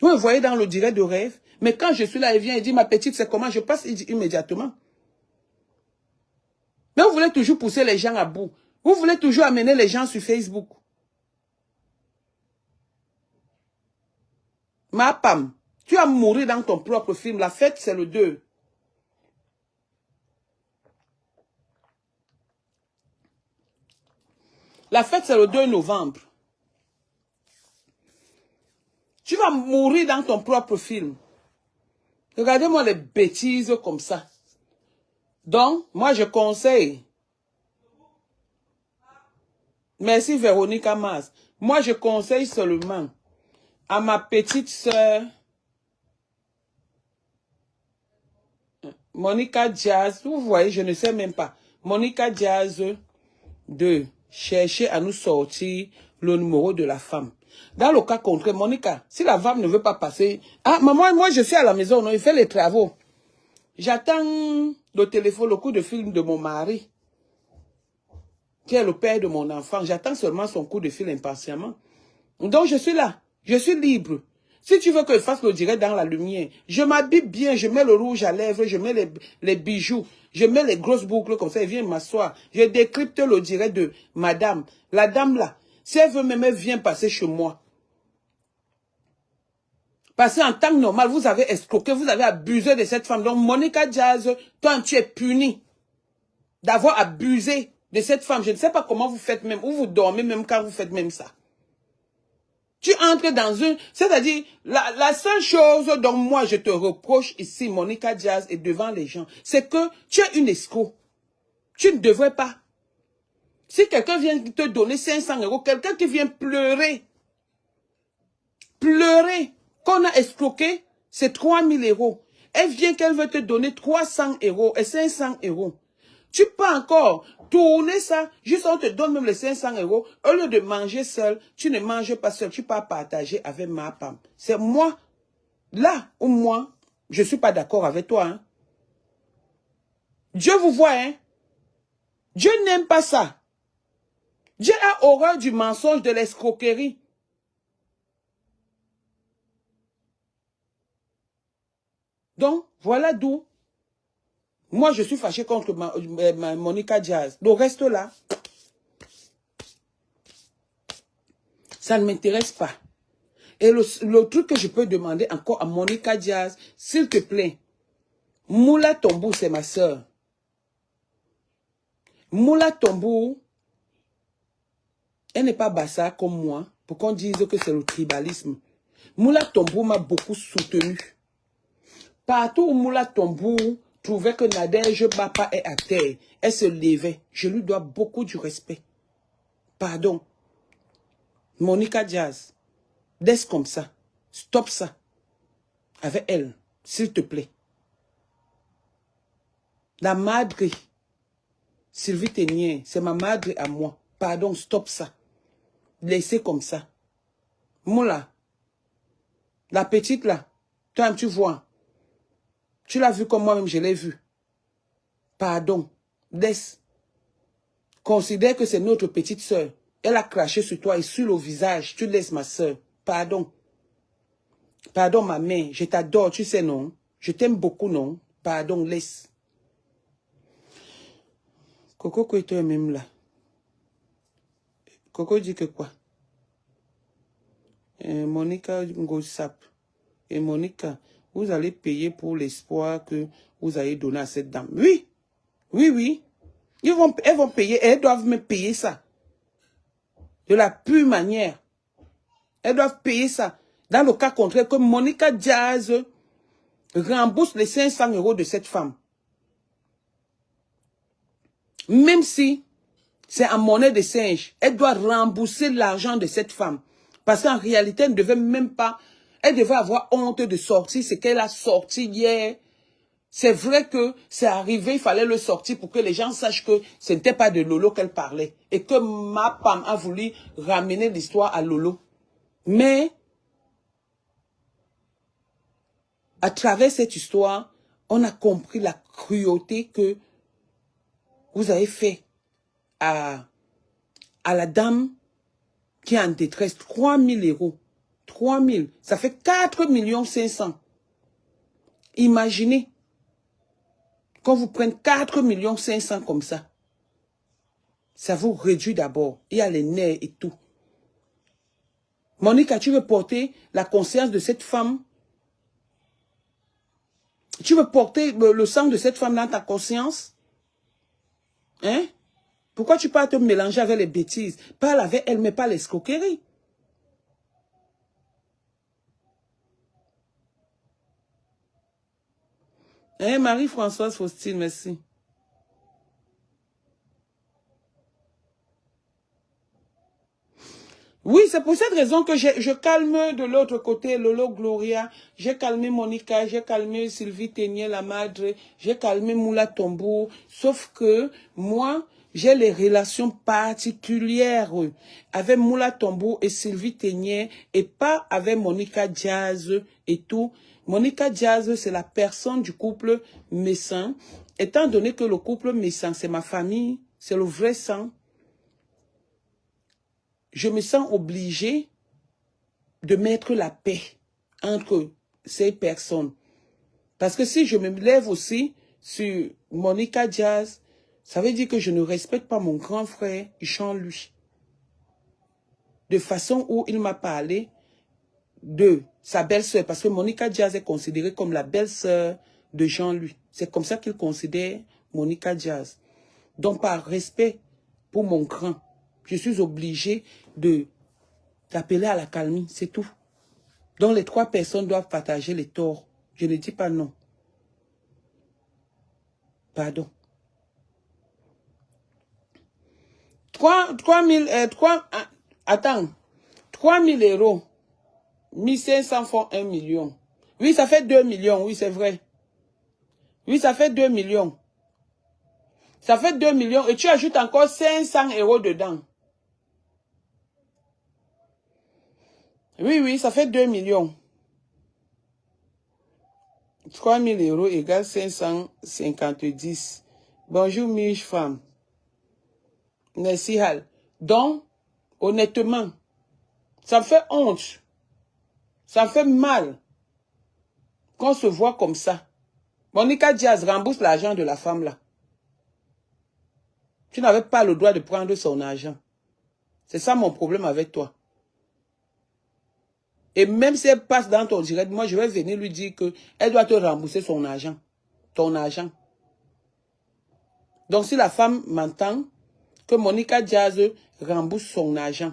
A: Vous me voyez dans le direct de rêve. Mais quand je suis là, il vient et dit, ma petite, c'est comment? Je passe immédiatement. Mais vous voulez toujours pousser les gens à bout. Vous voulez toujours amener les gens sur Facebook. Ma Pam, tu vas mourir dans ton propre film. La fête, c'est le 2. La fête, c'est le 2 novembre. Tu vas mourir dans ton propre film. Regardez-moi les bêtises comme ça. Donc, moi, je conseille. Merci, Véronique Amas. Moi, je conseille seulement à ma petite sœur, Monica Diaz. Vous voyez, je ne sais même pas. Monica Diaz, de chercher à nous sortir le numéro de la femme. Dans le cas contraire, Monica, si la femme ne veut pas passer... Ah, maman, moi, je suis à la maison, non, il fait les travaux. J'attends le téléphone, le coup de fil de mon mari, qui est le père de mon enfant. J'attends seulement son coup de fil impatiemment. Donc, je suis là. Je suis libre. Si tu veux que je fasse le direct dans la lumière, je m'habille bien, je mets le rouge à lèvres, je mets les bijoux, je mets les grosses boucles comme ça, elle vient m'asseoir. Je décrypte le direct de madame. La dame là, si elle veut même, elle vient passer chez moi. Parce qu'en temps normal, vous avez escroqué, vous avez abusé de cette femme. Donc, Monica Jazz, toi, tu es puni d'avoir abusé de cette femme. Je ne sais pas comment vous faites même, ou vous dormez même quand vous faites même ça. Tu entres dans une... C'est-à-dire, la seule chose dont moi je te reproche ici, Monica Jazz, et devant les gens, c'est que tu es une escroc. Tu ne devrais pas. Si quelqu'un vient te donner 500 €, quelqu'un qui vient pleurer, qu'on a escroqué, c'est 3000 €. Elle vient qu'elle veut te donner 300 € et 500 €. Tu peux encore tourner ça, juste on te donne même les 500 €. Au lieu de manger seul, tu ne manges pas seul, tu peux partager avec ma femme. C'est moi, là où moi, je ne suis pas d'accord avec toi. Hein. Dieu vous voit, hein. Dieu n'aime pas ça. Dieu a horreur du mensonge, de l'escroquerie. Donc, voilà d'où moi je suis fâché contre Monica Jazz. Donc, reste là. Ça ne m'intéresse pas. Et le truc que je peux demander encore à Monica Jazz, s'il te plaît, Moula Tombou, c'est ma soeur. Moula Tombou, elle n'est pas bassa comme moi, pour qu'on dise que c'est le tribalisme. Moula Tombou m'a beaucoup soutenu. Partout où Moula Tombou trouvait que Nadège Bapa est à terre, elle se levait. Je lui dois beaucoup du respect. Pardon. Monica Jazz, laisse comme ça. Stop ça. Avec elle, s'il te plaît. La madre, Sylvie Ténier, c'est ma madre à moi. Pardon, stop ça. Laissez comme ça. Moula, la petite là, toi, tu vois. Tu l'as vu comme moi-même, je l'ai vu. Pardon, laisse. Considère que c'est notre petite soeur. Elle a craché sur toi et sur le visage. Tu laisses ma soeur. Pardon. Pardon, ma mère. Je t'adore, tu sais, non? Je t'aime beaucoup, non? Pardon, laisse. Coco Koito est même là. Coco dit que quoi? Monica Ngosap. Et Monica, vous allez payer pour l'espoir que vous avez donné à cette dame. Oui. Oui, oui. Elles vont payer. Elles doivent me payer ça. De la pure manière. Elles doivent payer ça. Dans le cas contraire, que Monica Jazz rembourse les 500 € de cette femme. Même si c'est en monnaie de singe, elle doit rembourser l'argent de cette femme. Parce qu'en réalité, elle ne devait même pas... Elle devait avoir honte de sortir ce qu'elle a sorti hier. C'est vrai que c'est arrivé, il fallait le sortir pour que les gens sachent que ce n'était pas de Lolo qu'elle parlait. Et que ma femme a voulu ramener l'histoire à Lolo. Mais, à travers cette histoire, on a compris la cruauté que vous avez fait à la dame qui est en détresse. 3000 €. 3000. Ça fait 4,5 millions. Imaginez qu'on vous prenne 4,5 millions comme ça. Ça vous réduit d'abord. Il y a les nerfs et tout. Monica, tu veux porter la conscience de cette femme? Tu veux porter le sang de cette femme dans ta conscience? Hein? Pourquoi tu peux te mélanger avec les bêtises? Parle avec elle, mais pas l'escroquerie. Hein, Marie-Françoise Faustine, merci. Oui, c'est pour cette raison que je calme de l'autre côté Lolo Gloria, j'ai calmé Monica, j'ai calmé Sylvie Ténier, la madre, j'ai calmé Moula Tombou, sauf que moi, j'ai les relations particulières avec Moula Tombou et Sylvie Ténier et pas avec Monica Jazz et tout. Monica Jazz, c'est la personne du couple Messin. Étant donné que le couple Messin, c'est ma famille, c'est le vrai sang, je me sens obligée de mettre la paix entre ces personnes. Parce que si je me lève aussi sur Monica Jazz, ça veut dire que je ne respecte pas mon grand frère Jean-Louis. De façon où il m'a parlé de sa belle-sœur, parce que Monica Diaz est considérée comme la belle-sœur de Jean-Louis. C'est comme ça qu'il considère Monica Diaz. Donc, par respect pour mon grand, je suis obligée d'appeler à la calmie, c'est tout. Donc, les 3 personnes doivent partager les torts. Je ne dis pas non. Pardon. 3 000 euros. 1500 font 1 million. Oui, ça fait 2 millions. Oui, c'est vrai. Oui, ça fait 2 millions. Ça fait 2 millions. Et tu ajoutes encore 500 euros dedans. Oui, oui, ça fait 2 millions. 3 000 euros égale 550. Bonjour, Miche femme. Merci, Hal. Donc, honnêtement, ça me fait honte. Ça me fait mal qu'on se voit comme ça. Monica Diaz rembourse l'argent de la femme là. Tu n'avais pas le droit de prendre son argent. C'est ça mon problème avec toi. Et même si elle passe dans ton direct, moi je vais venir lui dire qu'elle doit te rembourser son argent. Ton argent. Donc si la femme m'entend, que Monica Diaz rembourse son argent.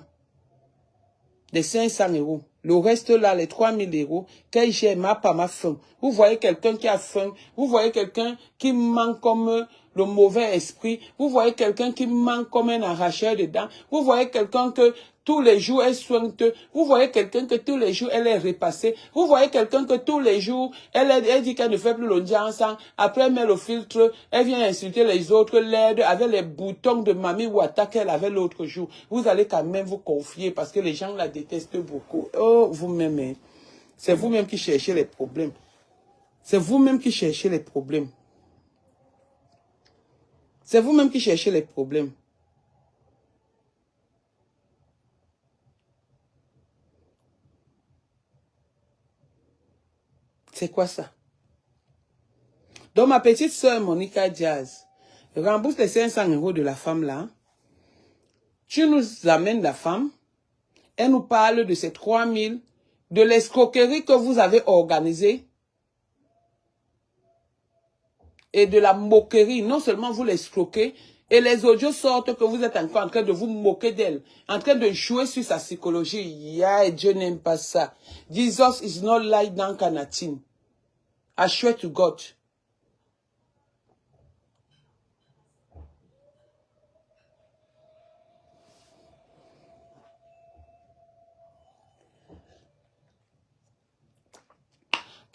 A: De 500 euros. Le reste là, les 3 000 euros, qu'elle gère ma faim. Vous voyez quelqu'un qui a faim. Vous voyez quelqu'un qui manque comme le mauvais esprit. Vous voyez quelqu'un qui manque comme un arracheur de dents. Vous voyez quelqu'un que tous les jours elle soigne. Vous voyez quelqu'un que tous les jours elle est repassée. Vous voyez quelqu'un que tous les jours elle dit qu'elle ne fait plus l'audience. Après elle met le filtre. Elle vient insulter les autres, l'aide avec les boutons de Mamie Ouattara qu'elle avait l'autre jour. Vous allez quand même vous confier parce que les gens la détestent beaucoup. Oh, vous-même, hein. C'est vous-même qui cherchez les problèmes. C'est vous-même qui cherchez les problèmes. C'est vous-même qui cherchez les problèmes. C'est quoi ça? Donc, ma petite sœur Monica Diaz rembourse les 500 euros de la femme là. Tu nous amènes la femme. Elle nous parle de ces 3 000, de l'escroquerie que vous avez organisée et de la moquerie. Non seulement vous l'escroquez, et les audios sortent que vous êtes encore en train de vous moquer d'elle, en train de jouer sur sa psychologie. Yeah, Dieu n'aime pas ça. Jesus is not like dans Kanatin. I swear to God.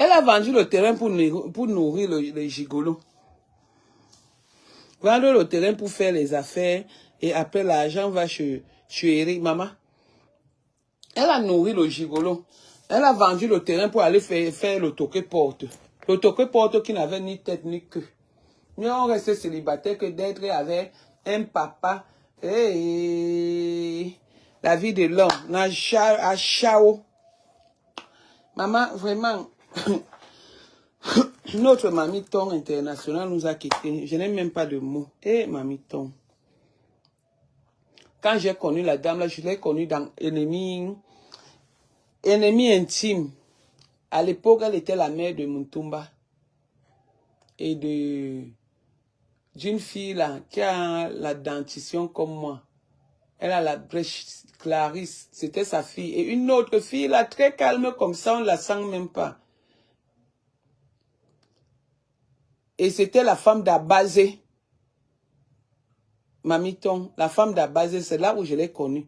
A: Elle a vendu le terrain pour nourrir le gigolo. Vendre le terrain pour faire les affaires et après l'argent va chez Eric. Maman, elle a nourri le gigolo. Elle a vendu le terrain pour aller faire le toqué-porte. Le toqué-porte qui n'avait ni tête ni queue. Mais on reste célibataire que d'être avec un papa. Hey, la vie de l'homme. À chao. Maman, vraiment, notre mamiton international nous a quittés. Je n'ai même pas de mots. Eh, mamiton. Quand j'ai connu la dame, là, je l'ai connue dans Ennemi intime. À l'époque, elle était la mère de Muntumba. Et d'une fille là, qui a la dentition comme moi. Elle a la brèche Clarisse. C'était sa fille. Et une autre fille là, très calme comme ça, on ne la sent même pas. Et c'était la femme d'Abazé. Mamiton, la femme d'Abazé, c'est là où je l'ai connue.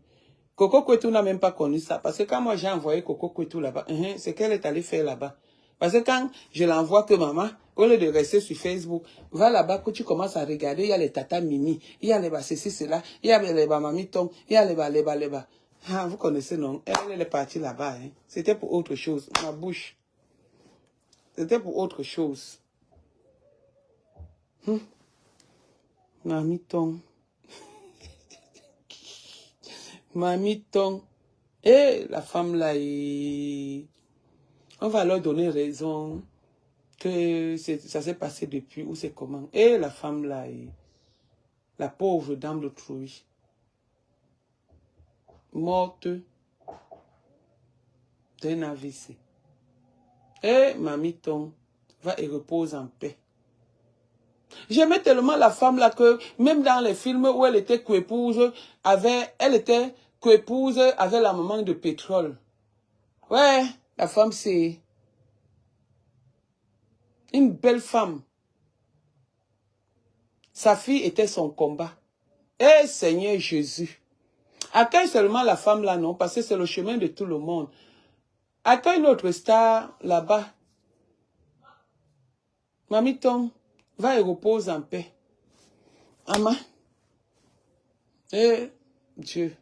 A: Coco Kwetou n'a même pas connu ça. Parce que quand moi j'ai envoyé Coco Kwetou là-bas, c'est qu'elle est allée faire là-bas. Parce que quand je l'envoie que maman, au lieu de rester sur Facebook, va là-bas que tu commences à regarder, il y a les tata mimi, il y a les ceci, cela, il y a les mamiton, il y a les bas. Ah, vous connaissez non? Elle est partie là-bas. Hein. C'était pour autre chose. Ma bouche. C'était pour autre chose. Mamiton. Mamiton. Et la femme là, on va leur donner raison que ça s'est passé depuis ou c'est comment. Et la femme là, la pauvre dame d'autrui, morte d'un AVC. Eh, Mamiton, va et repose en paix. J'aimais tellement la femme là que, même dans les films où elle était coépouse, elle était coépouse avec la maman de pétrole. Ouais, la femme c'est une belle femme. Sa fille était son combat. Eh, Seigneur Jésus. Accueille seulement la femme là, non, parce que c'est le chemin de tout le monde. Accueille notre star là-bas. Mamiton, va et repose en paix. Maman. Eh, Dieu.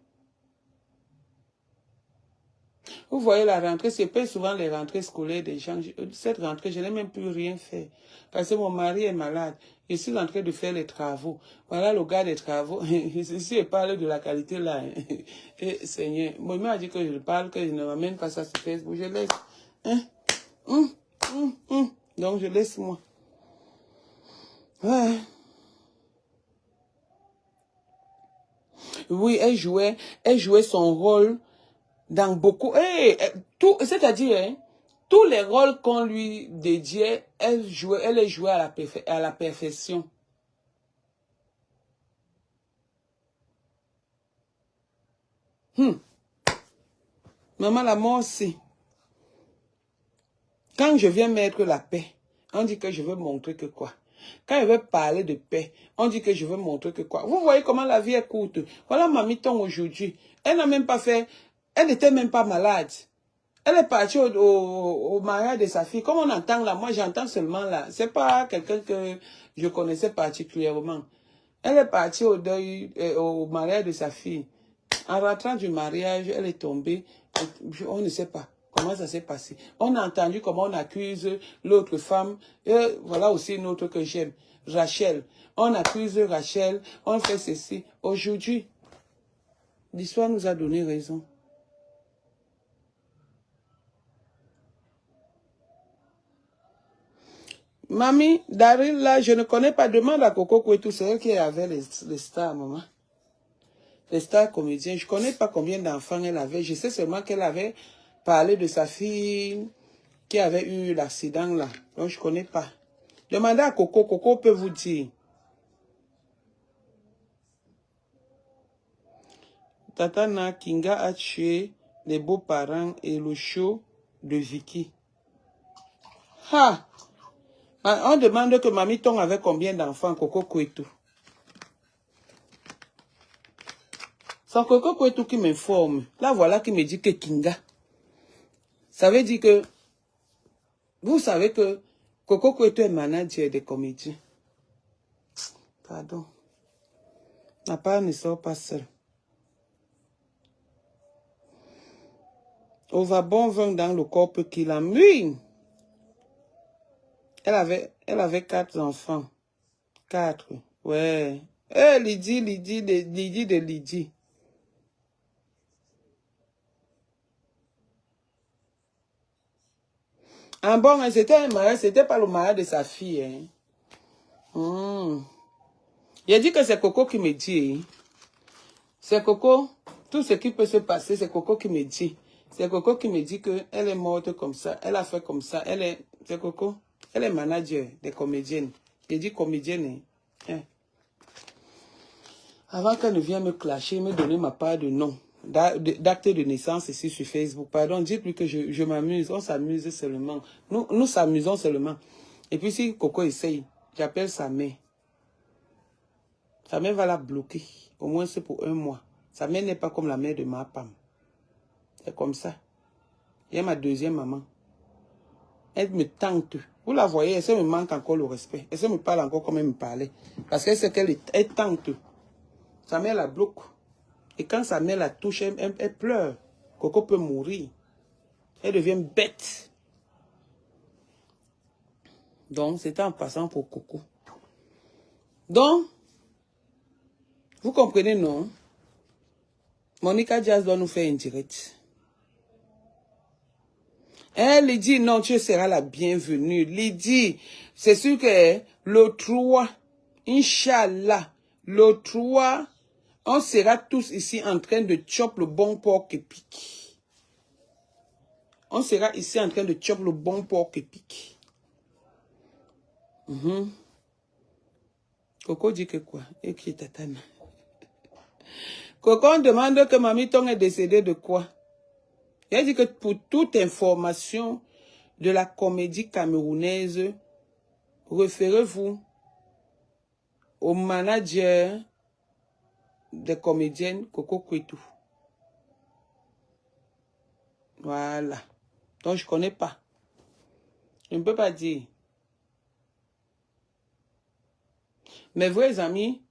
A: Vous voyez la rentrée, c'est pas souvent les rentrées scolaires des gens. Cette rentrée, je n'ai même plus rien fait. Parce que mon mari est malade. Je suis en train de faire les travaux. Voilà le gars des travaux. Ici, je parle de la qualité là. Et Seigneur, moi, il m'a dit que je parle, que je ne m'amène pas ça sur Facebook. Je laisse. Hein? Donc, je laisse moi. Ouais. Oui, elle jouait son rôle dans beaucoup. C'est-à-dire, hein, tous les rôles qu'on lui dédiait, elle les jouait à la perfection. Maman, la mort, c'est. Quand je viens mettre la paix, on dit que je veux montrer que quoi? Quand je veux parler de paix, on dit que je veux montrer que quoi? Vous voyez comment la vie est courte. Voilà Mamiton aujourd'hui. Elle n'a même pas fait. Elle n'était même pas malade. Elle est partie au mariage de sa fille. Comme on entend là, moi j'entends seulement là. C'est pas quelqu'un que je connaissais particulièrement. Elle est partie au deuil, au mariage de sa fille. En rentrant du mariage, elle est tombée. On ne sait pas comment ça s'est passé. On a entendu comment on accuse l'autre femme. Et voilà aussi une autre que j'aime, Rachel. On accuse Rachel, on fait ceci. Aujourd'hui, l'histoire nous a donné raison. Mamie, Daryl, là, je ne connais pas. Demande à Coco Kouetou, c'est elle qui avait les stars, maman. Les stars comédiens. Je ne connais pas combien d'enfants elle avait. Je sais seulement qu'elle avait parlé de sa fille qui avait eu l'accident là. Donc, je ne connais pas. Demandez à Coco. Coco peut vous dire. Tatana Kinga a tué les beaux-parents et le show de Vicky. Ha! On demande que Mamie Ton avait combien d'enfants, Coco Kouetou. C'est Coco Kouetou qui m'informe. Là, voilà qui me dit que Kinga. Ça veut dire que, vous savez que Coco Kouetou est manager des comédiens. Pardon. La part ne sort pas seule. On va bon vin dans le corps qu'il a mis. Elle avait 4 enfants. 4. Ouais. Eh, Lydie de Lydie. Ah bon, c'était un mariage, c'était pas le mariage de sa fille. Hein. Il a dit que c'est Coco qui me dit. C'est Coco, tout ce qui peut se passer, c'est Coco qui me dit. C'est Coco qui me dit qu'elle est morte comme ça, elle a fait comme ça. C'est Coco, elle est manager des comédiennes. Il dit comédienne. Hein. Avant qu'elle ne vienne me clasher, me donner ma part de nom, d'acte de naissance ici sur Facebook. Pardon, dites-lui que je m'amuse, on s'amuse seulement. Nous s'amusons seulement. Et puis si Coco essaye, j'appelle sa mère. Sa mère va la bloquer, au moins c'est pour 1 mois. Sa mère n'est pas comme la mère de ma femme. C'est comme ça. Il y a ma deuxième maman. Elle me tente. Vous la voyez, elle me manque encore le respect. Elle me parle encore comme elle me parlait. Parce qu'elle sait qu'elle tente. Sa mère la bloque. Et quand sa mère la touche, elle pleure. Coco peut mourir. Elle devient bête. Donc, c'était en passant pour Coco. Donc, vous comprenez, non? Monica Diaz doit nous faire une direct. Elle dit, non, tu seras la bienvenue. Lydie, c'est sûr que le 3, Inch'Allah, le 3, on sera tous ici en train de chopper le bon porc épic. On sera ici en train de chop le bon porc épic. Coco dit que quoi? Et qui est tatana? Coco, on demande que Mamie Tong est décédée de quoi? Il dit que pour toute information de la comédie camerounaise, référez-vous au manager des comédiennes Coco Kouetou. Voilà. Donc, je ne connais pas. Je ne peux pas dire. Mes vrais amis,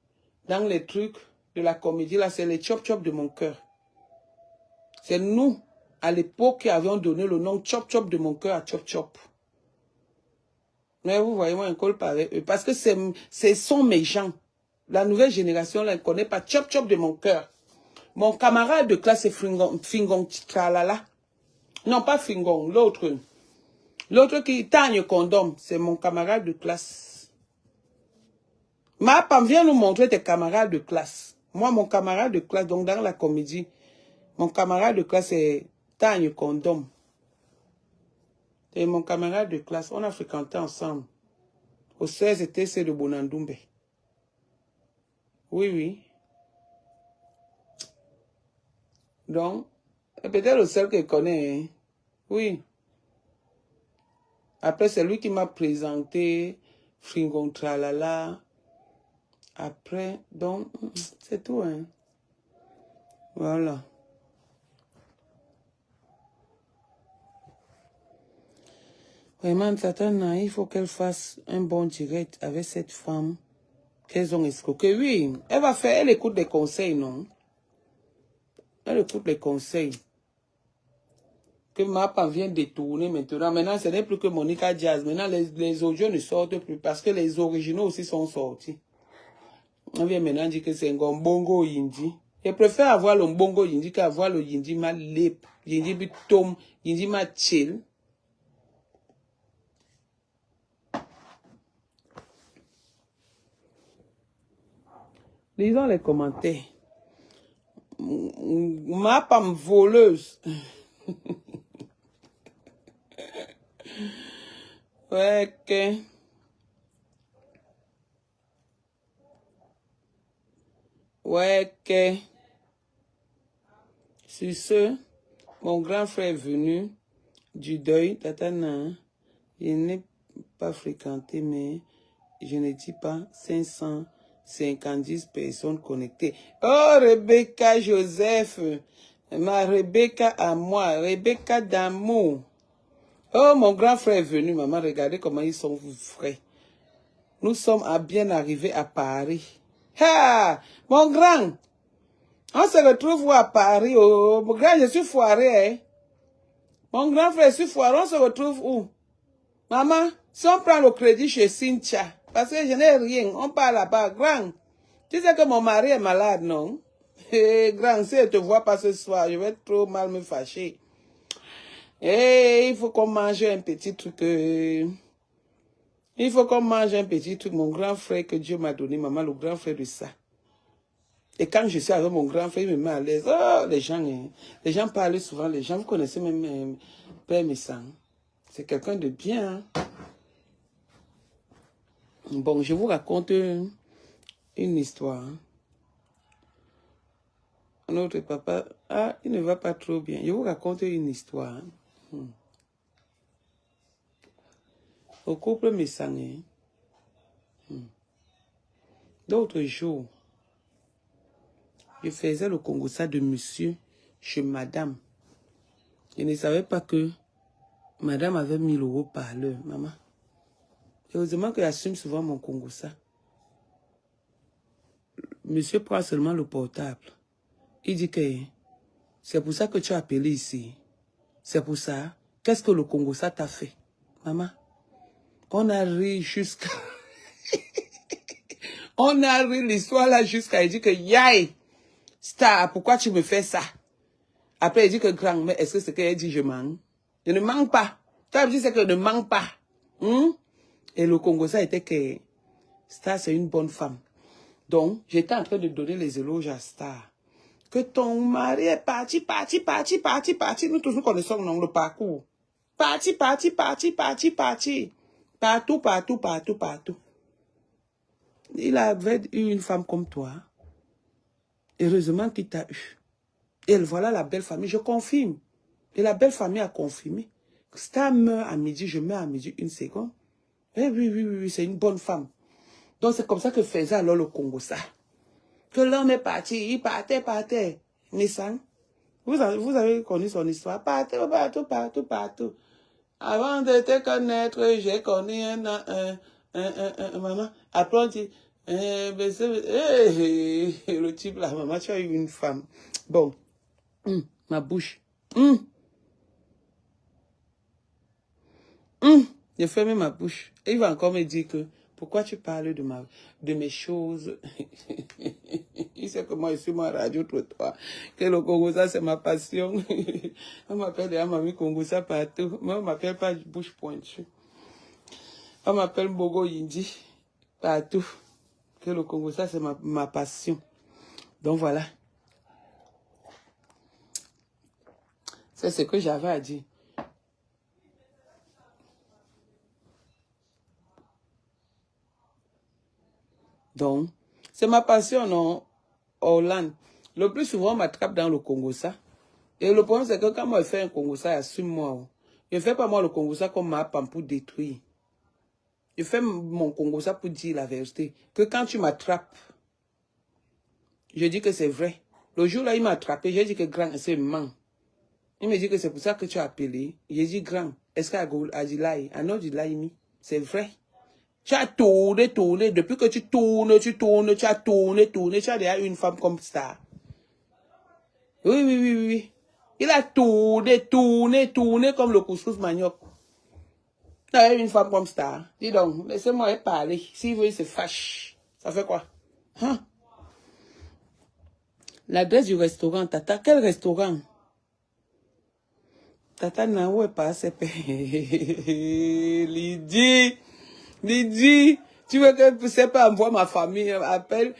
A: dans les trucs de la comédie, là, c'est les chop-chop de mon cœur. C'est nous, à l'époque, qui avions donné le nom chop-chop de mon cœur à chop-chop. Mais vous voyez, moi, un col avec eux. Parce que ce sont mes gens. La nouvelle génération, là, ne connaît pas chop-chop de mon cœur. Mon camarade de classe, c'est Fingong Tralala. Non, pas Fingong, l'autre. L'autre qui tagne condom, c'est mon camarade de classe. Ma pam, viens nous montrer tes camarades de classe. Moi, mon camarade de classe, donc dans la comédie, mon camarade de classe, c'est tagne condom. C'est mon camarade de classe. On a fréquenté ensemble. Au 16 ETC de Bonandoumbe. Oui, oui. Donc, peut-être le seul que je connais. Hein. Oui. Après, c'est lui qui m'a présenté Fringon Tralala. Après, donc, c'est tout. Hein. Voilà. Vraiment, Satana, il faut qu'elle fasse un bon direct avec cette femme qu'elles ont escroquée. Oui, elle va faire, elle écoute les conseils, non? Elle écoute les conseils. Que Mapa vient détourner maintenant. Maintenant, ce n'est plus que Monica Jazz. Maintenant, les audios ne sortent plus parce que les originaux aussi sont sortis. On vient maintenant dire que c'est un bongo yindi. Je préfère avoir le bongo yindi qu'avoir le yindi ma lip. Yindi bitom, yindi ma chill. Lisons les commentaires. Ma femme voleuse. Ouais, que. Ouais, que. Sur ce, mon grand frère est venu du deuil, Tatana. Il n'est pas fréquenté, mais je ne dis pas 550 personnes connectées. Oh, Rebecca Joseph, ma Rebecca à moi, Rebecca d'amour. Oh, mon grand frère est venu, maman, regardez comment ils sont frais. Nous sommes à bien arrivés à Paris. Ah, mon grand, on se retrouve où à Paris? Oh, mon grand, je suis foiré, hein. Mon grand frère, je suis foiré, on se retrouve où? Maman, si on prend le crédit chez Cynthia, parce que je n'ai rien, on part là-bas, grand. Tu sais que mon mari est malade, non? Eh, grand, si elle te voit pas ce soir, je vais trop mal me fâcher. Eh, il faut qu'on mange un petit truc. Il faut qu'on mange un petit truc. Mon grand frère que Dieu m'a donné, maman, le grand frère de ça. Et quand je suis avec mon grand frère, il me met à l'aise. Oh, les gens parlent souvent, les gens, vous connaissez même Père Messang. C'est quelqu'un de bien. Hein? Bon, je vous raconte une histoire. Notre papa, il ne va pas trop bien. Je vous raconte une histoire. Au couple Messang. L'autre jour, je faisais le Congossa de monsieur chez madame. Je ne savais pas que madame avait 1000 € par l'heure, maman. Heureusement que j'assume souvent mon Congossa. Monsieur prend seulement le portable. Il dit que c'est pour ça que tu as appelé ici. C'est pour ça. Qu'est-ce que le Congossa t'a fait, maman? On a ri jusqu'à... On a ri l'histoire là jusqu'à... Il dit que, yaï, Star, pourquoi tu me fais ça? Après, il dit que grand, mais est-ce que c'est qu'elle dit je manque? Je ne manque pas. Tu as dit c'est que je ne manque pas. Et le Congo, ça était que Star, c'est une bonne femme. Donc, j'étais en train de donner les éloges à Star. que ton mari est parti. Nous tous nous connaissons le parcours. Parti. Partout. Il avait eu une femme comme toi. Heureusement qu'il t'a eu. Et voilà la belle famille, je confirme. Et la belle famille a confirmé. Star meurt à midi, je meurs à midi, 1 seconde. Eh oui, c'est une bonne femme. Donc c'est comme ça que faisait alors le Congo ça. Que l'homme est parti, il partait. Nissan, vous avez connu son histoire. Partout. Avant de te connaître, j'ai connu un maman. Après on dit, le type là, maman, tu as eu une femme. Bon, ma bouche. J'ai fermé ma bouche. Et il va encore me dire que, pourquoi tu parles de mes choses? Il sait que moi, je suis ma radio trottoir. Que le Congo, ça, c'est ma passion. On m'appelle déjà Mamie Congo, ça partout. Mais on m'appelle pas bouche pointue. On m'appelle Bogo Yindi. Partout. Que le Congo, ça, c'est ma passion. Donc voilà. C'est ce que j'avais à dire. Donc, c'est ma passion, non? Hollande. Le plus souvent, on m'attrape dans le Congo, ça. Et le problème, c'est que quand moi, je fais un Congo, ça, assume-moi. Je ne fais pas moi le Congo, ça, comme ma femme pour détruire. Je fais mon Congo, ça, pour dire la vérité. Que quand tu m'attrapes, je dis que c'est vrai. Le jour là, il m'a attrapé, j'ai dit que grand, c'est ment. Il me dit que c'est pour ça que tu as appelé. J'ai dit grand. Est-ce qu'il a dit lie? Ah non, dit lie, c'est vrai. Tu as tourné. Depuis que tu tournes. Tu as déjà une femme comme ça. Oui. Il a tourné comme le couscous manioc. Tu as une femme comme ça. Dis donc, laissez-moi parler. S'il veut, il se fâche. Ça fait quoi? Hein? L'adresse du restaurant, Tata. Quel restaurant? Tata Naou est pas assez Lydie, tu veux que c'est pas envoie ma famille, appelle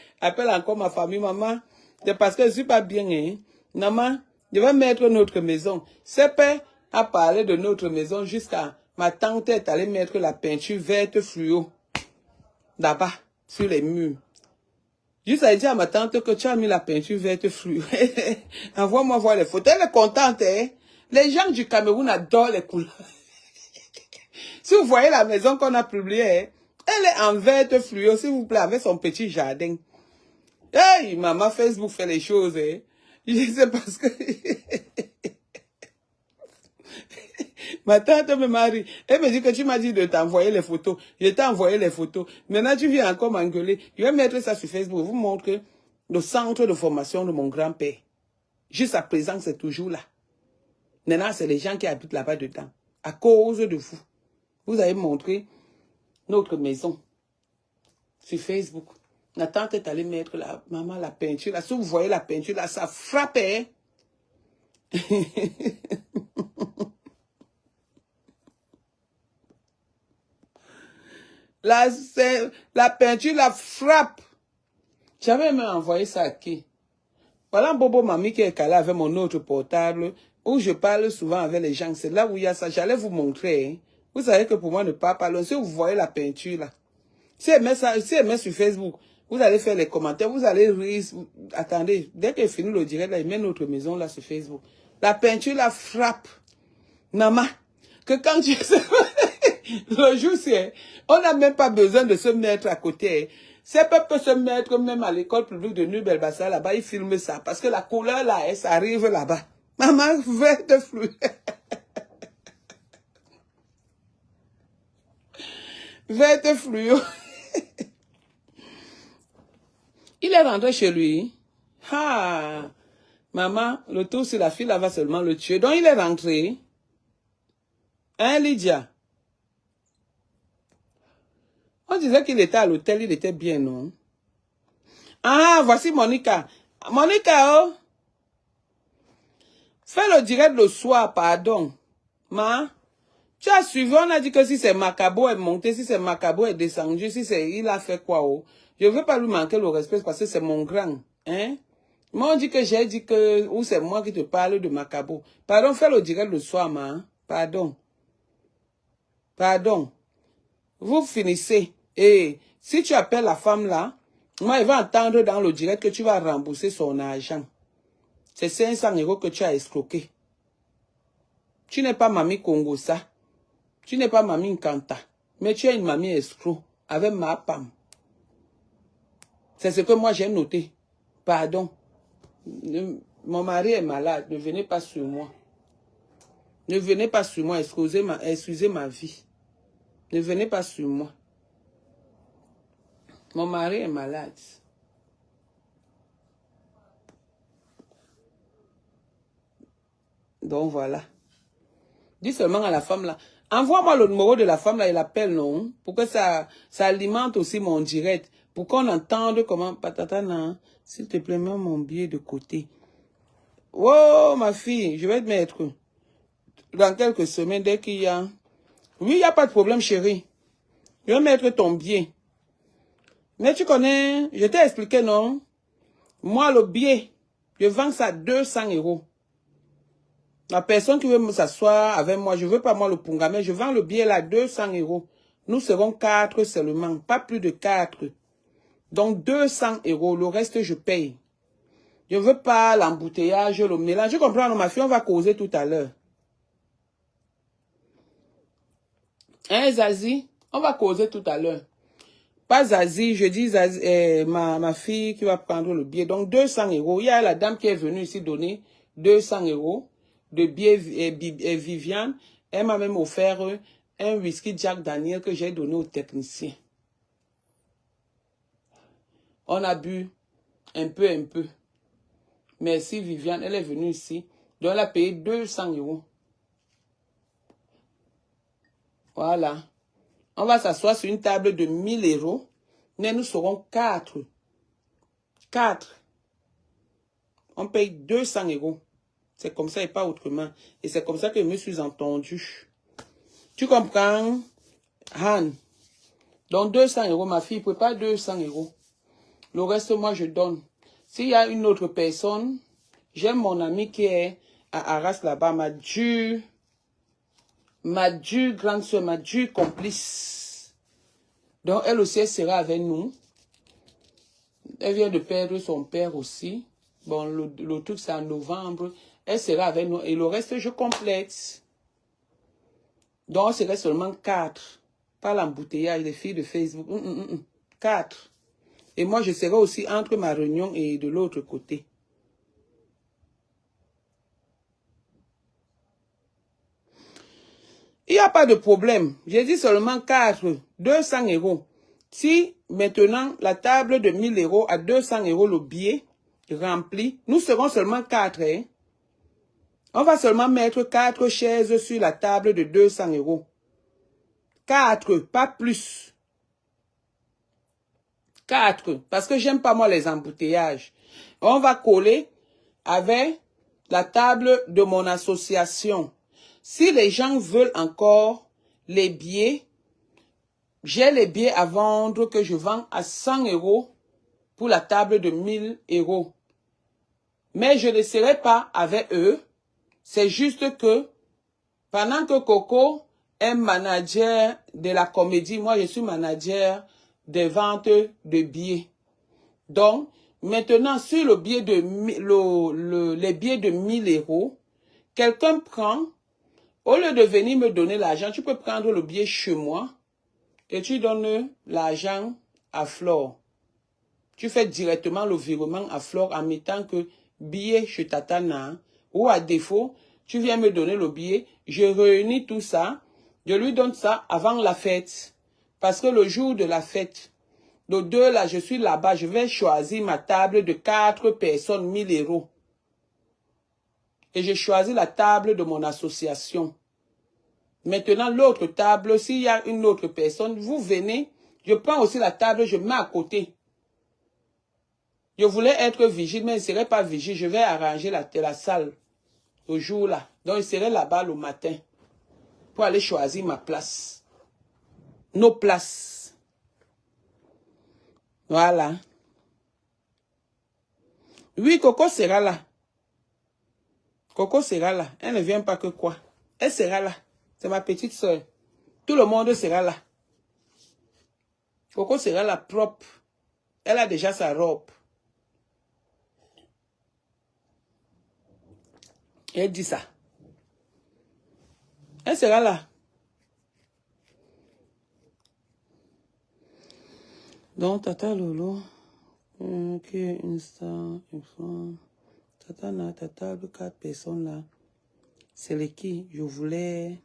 A: encore ma famille, maman. C'est parce que je suis pas bien, hein. Maman, je vais mettre notre maison. C'est pas à parler de notre maison jusqu'à ma tante est allée mettre la peinture verte fluo là-bas, sur les murs. Juste à dire à ma tante que tu as mis la peinture verte fluo. Envoie-moi voir les photos. Elle est contente, hein. Les gens du Cameroun adorent les couleurs. Si vous voyez la maison qu'on a publiée, elle est en verte fluo, s'il vous plaît, avec son petit jardin. Hey, maman, Facebook fait les choses, hein. Je sais parce que... Ma tante me marie. Elle me dit que tu m'as dit de t'envoyer les photos. Je t'ai envoyé les photos. Maintenant, tu viens encore m'engueuler. Je vais mettre ça sur Facebook. Vous montrer le centre de formation de mon grand-père. Jusqu'à présent, c'est toujours là. Maintenant, c'est les gens qui habitent là-bas dedans. À cause de vous. Vous avez montré notre maison sur Facebook. Ma tante est allée mettre la peinture. Là, si vous voyez la peinture, là, ça frappait. La peinture, la frappe. J'avais même envoyé ça à qui? Voilà Bobo Mamie qui est calé avec mon autre portable, où je parle souvent avec les gens. C'est là où il y a ça. J'allais vous montrer. Hein. Vous savez que pour moi, ne pas parler. Si vous voyez la peinture là, si elle met ça, si elle met sur Facebook, vous allez faire les commentaires, vous allez rire. Attendez, dès qu'elle finit le direct, là, il met notre maison là sur Facebook. La peinture la frappe. Maman, que quand tu... Le jour, c'est... On n'a même pas besoin de se mettre à côté. Ces peuples peuvent se mettre même à l'école publique de Nubelbassa, là-bas, ils filment ça. Parce que la couleur, là, ça arrive là-bas. Maman, verte fluo. Verte fluo. Il est rentré chez lui. Ah, maman, le tour sur la fille, là, va seulement le tuer. Donc, il est rentré. Hein, Lydia? On disait qu'il était à l'hôtel, il était bien, non? Ah, voici Monica. Monica, oh! Fais le direct le soir, pardon. Ma, tu as suivi, on a dit que si c'est Macabo est monté, si c'est Macabo est descendu, si c'est, il a fait quoi, oh? Je ne veux pas lui manquer le respect parce que c'est mon grand, hein? Moi, on dit que j'ai dit que... Ou c'est moi qui te parle de Macabo. Pardon, fais le direct le soir, ma. Hein? Pardon. Pardon. Vous finissez. Et si tu appelles la femme là, moi, il va entendre dans le direct que tu vas rembourser son argent. C'est 500 € que tu as escroqué. Tu n'es pas mamie Congosa. Tu n'es pas mamie Nkanta. Mais tu es une mamie escroc avec ma femme. C'est ce que moi j'ai noté. Pardon. Mon mari est malade. Ne venez pas sur moi. Ne venez pas sur moi. Excusez ma vie. Ne venez pas sur moi. Mon mari est malade. Donc voilà. Dis seulement à la femme là. Envoie-moi le numéro de la femme là, il appelle, non? Pour que ça alimente aussi mon direct. Pour qu'on entende comment... Patatana, s'il te plaît, mets mon billet de côté. Oh, ma fille, je vais te mettre. Dans quelques semaines, dès qu'il y a... Oui, il n'y a pas de problème, chérie. Je vais mettre ton billet. Mais tu connais, je t'ai expliqué, non? Moi, le billet, je vends ça à 200 €. La personne qui veut s'asseoir avec moi, je ne veux pas moi le punga, mais je vends le billet là à 200 €. Nous serons 4 seulement, pas plus de 4. Donc 200 €, le reste je paye. Je ne veux pas l'embouteillage, le mélange. Je comprends, ma fille, on va causer tout à l'heure. Hein, Zazie? On va causer tout à l'heure. Pas Zazie, je dis Zazie, ma fille qui va prendre le billet. Donc 200 €. Il y a la dame qui est venue ici donner 200 € de billet Viviane. Elle m'a même offert un whisky Jack Daniel que j'ai donné au technicien. On a bu un peu. Merci Viviane, elle est venue ici. Donc elle a payé 200 €. Voilà. On va s'asseoir sur une table de 1000 €. Mais nous serons 4. 4. On paye 200 €. C'est comme ça et pas autrement. Et c'est comme ça que je me suis entendu. Tu comprends, Han? Donc 200 €, ma fille, prépare 200 €. Le reste, moi, je donne. S'il y a une autre personne, j'aime mon ami qui est à Arras là-bas, ma dure grande soeur, ma dure complice. Donc, elle aussi, elle sera avec nous. Elle vient de perdre son père aussi. Bon, le truc, c'est en novembre. Elle sera avec nous. Et le reste, je complète. Donc, on serait seulement 4. Pas l'embouteillage, les filles de Facebook. 4. Et moi, je serai aussi entre ma réunion et de l'autre côté. Il n'y a pas de problème. J'ai dit seulement 4. 200 €. Si maintenant, la table de 1000 € à 200 € le billet rempli, nous serons seulement 4. Hein? On va seulement mettre 4 chaises sur la table de 200 €. 4, pas plus. 4, parce que j'aime pas moi les embouteillages. On va coller avec la table de mon association. Si les gens veulent encore les billets, j'ai les billets à vendre que je vends à 100 € pour la table de 1000 €. Mais je ne serai pas avec eux. C'est juste que pendant que Coco est manager de la comédie, moi je suis manager des ventes de billets. Donc, maintenant, sur le billet de, les billets de 1000 €, quelqu'un prend, au lieu de venir me donner l'argent, tu peux prendre le billet chez moi et tu donnes l'argent à Flore. Tu fais directement le virement à Flore en mettant que billet chez Tatana. Ou à défaut, tu viens me donner le billet, je réunis tout ça, je lui donne ça avant la fête. Parce que le jour de la fête, le 2 là, je suis là-bas, je vais choisir ma table de 4 personnes, 1000 €. Et j'ai choisi la table de mon association. Maintenant, l'autre table, s'il y a une autre personne, vous venez, je prends aussi la table, je mets à côté. Je voulais être vigile, mais je ne serai pas vigile. Je vais arranger la salle le jour-là. Donc, je serai là-bas le matin pour aller choisir ma place. Nos places. Voilà. Oui, Coco sera là. Coco sera là. Elle ne vient pas que quoi. Elle sera là. C'est ma petite soeur. Tout le monde sera là. Coco sera là propre. Elle a déjà sa robe. Elle dit ça. Elle sera là. Donc, Tata Lolo, qui est une star, Tata n'a ta table, 4 personnes là. C'est les qui? Je voulais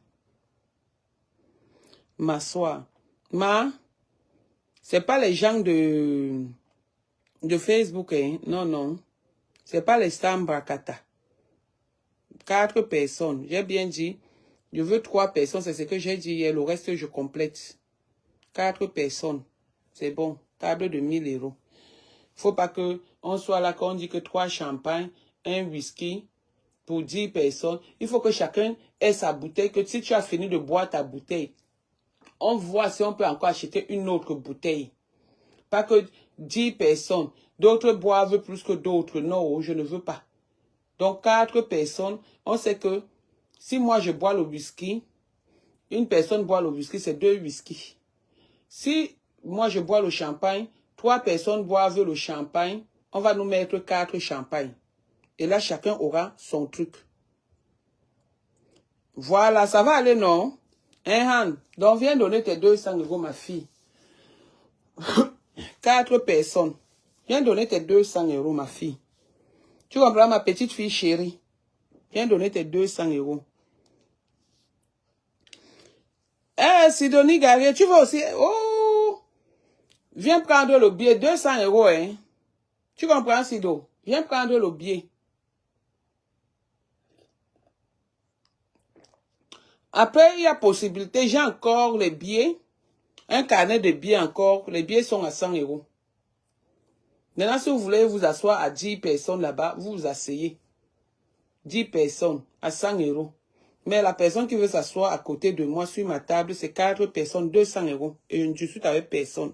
A: m'asseoir. C'est pas les gens de Facebook, hein? Non, non. C'est pas les Stambrakata. 4 personnes. J'ai bien dit. Je veux 3 personnes. C'est ce que j'ai dit hier. Le reste, je complète. 4 personnes. C'est bon. Table de 1000 €. Faut pas que on soit là, qu'on dit que 3 champagnes, un whisky pour 10 personnes. Il faut que chacun ait sa bouteille. Que si tu as fini de boire ta bouteille, on voit si on peut encore acheter une autre bouteille. Pas que 10 personnes. D'autres boivent plus que d'autres. Non, je ne veux pas. Donc, 4 personnes. On sait que si moi je bois le whisky, une personne boit le whisky, c'est 2 whisky. Si moi je bois le champagne, 3 personnes boivent le champagne, on va nous mettre 4 champagnes. Et là, chacun aura son truc. Voilà, ça va aller, non? Hein, Han? Donc, viens donner tes 200 €, ma fille. 4 personnes. Viens donner tes 200 €, ma fille. Tu comprends, ma petite fille chérie? Viens donner tes 200 €. Eh, Sidonie Garrier, tu veux aussi... Oh! Viens prendre le billet, 200 €, hein? Tu comprends, Sido? Viens prendre le billet. Après, il y a possibilité, j'ai encore les billets. Un carnet de billets encore. Les billets sont à 100 €. Maintenant, si vous voulez vous asseoir à 10 personnes là-bas, vous vous asseyez. 10 personnes à 100 €. Mais la personne qui veut s'asseoir à côté de moi sur ma table, c'est 4 personnes, 200 €. Et je suis avec personne.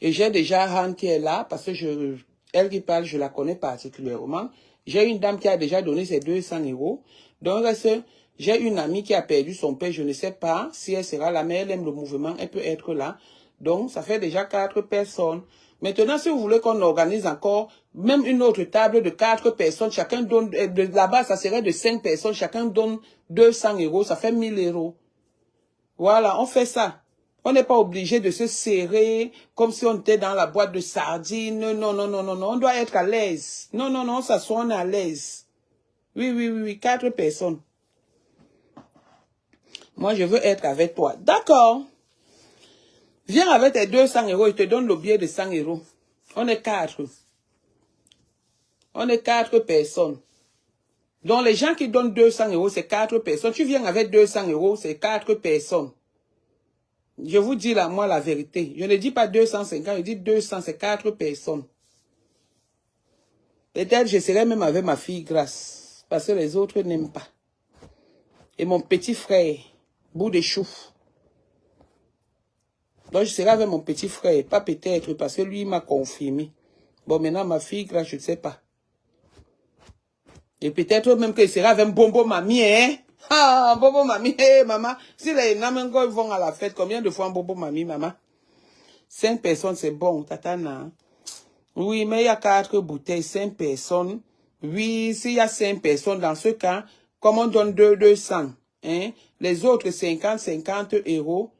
A: Et j'ai déjà Han qui est là, parce que elle qui parle, je la connais particulièrement. J'ai une dame qui a déjà donné ses 200 €. Donc, j'ai une amie qui a perdu son père. Je ne sais pas si elle sera là, mais elle aime le mouvement. Elle peut être là. Donc, ça fait déjà 4 personnes. Maintenant, si vous voulez qu'on organise encore même une autre table de 4 personnes, chacun donne, là-bas, ça serait de 5 personnes, chacun donne 200 €, ça fait 1000 €. Voilà, on fait ça. On n'est pas obligé de se serrer comme si on était dans la boîte de sardines. Non, non, non, non, non. On doit être à l'aise. Non, non, non, ça soit on est à l'aise. Oui, oui, oui, oui, 4 personnes. Moi, je veux être avec toi. D'accord. Viens avec tes 200 €, je te donne le billet de 100 €. On est 4. On est 4 personnes. Donc, les gens qui donnent 200 €, c'est 4 personnes. Tu viens avec 200 €, c'est 4 personnes. Je vous dis là, moi, la vérité. Je ne dis pas 250, je dis 200, c'est 4 personnes. Peut-être je serai même avec ma fille Grâce, parce que les autres n'aiment pas. Et mon petit frère, bout de chou. Donc, je serai avec mon petit frère, pas peut-être, parce que lui, il m'a confirmé. Bon, maintenant, ma fille Grâce, je ne sais pas. Et peut-être même qu'il sera avec Bobo Mamie, hein? Ah, Bobo Mamie, hey, maman. Si les Namengo vont à la fête, combien de fois Bobo Mamie, maman? 5 personnes, c'est bon, Tatana. Oui, mais il y a 4 bouteilles, 5 personnes. Oui, s'il y a 5 personnes, dans ce cas, comme on donne 200, hein? Les autres 50 €,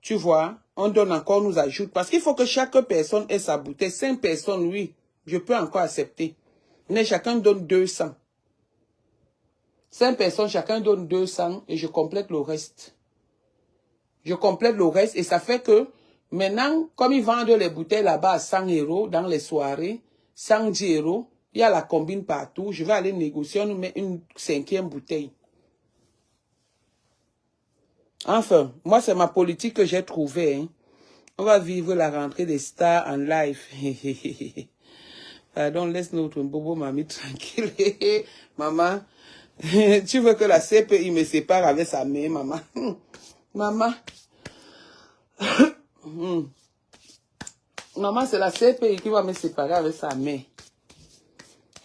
A: tu vois, on donne encore, nous ajoute. Parce qu'il faut que chaque personne ait sa bouteille. 5 personnes, oui, je peux encore accepter. Mais chacun donne 200. 5 personnes, chacun donne 200 et je complète le reste. Je complète le reste et ça fait que maintenant, comme ils vendent les bouteilles là-bas à 100 € dans les soirées, 110 €, il y a la combine partout. Je vais aller négocier, on nous met une 5e bouteille. Enfin, moi c'est ma politique que j'ai trouvée. Hein. On va vivre la rentrée des stars en live. Pardon, laisse notre Bobo Mamie tranquille. Maman. Tu veux que la CPI me sépare avec sa mère, maman? Maman. Maman, c'est la CPI qui va me séparer avec sa mère.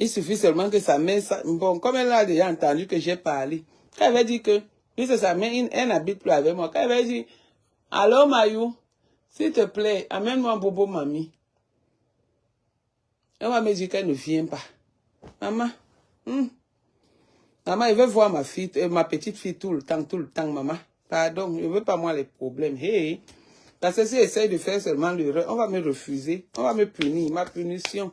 A: Il suffit seulement que sa mère... Bon, comme elle a déjà entendu que j'ai parlé, quand elle avait dit que, puisque sa mère, elle n'habite plus avec moi, quand elle avait dit, allô Mayou, s'il te plaît, amène-moi un bobo mamie. Elle m'a dit qu'elle ne vient pas. Maman, maman, elle veut voir ma fille, ma petite fille tout le temps, maman. Pardon, je ne veux pas moi les problèmes. Hey. Parce que si j'essaie de faire seulement l'erreur, on va me refuser, on va me punir, ma punition.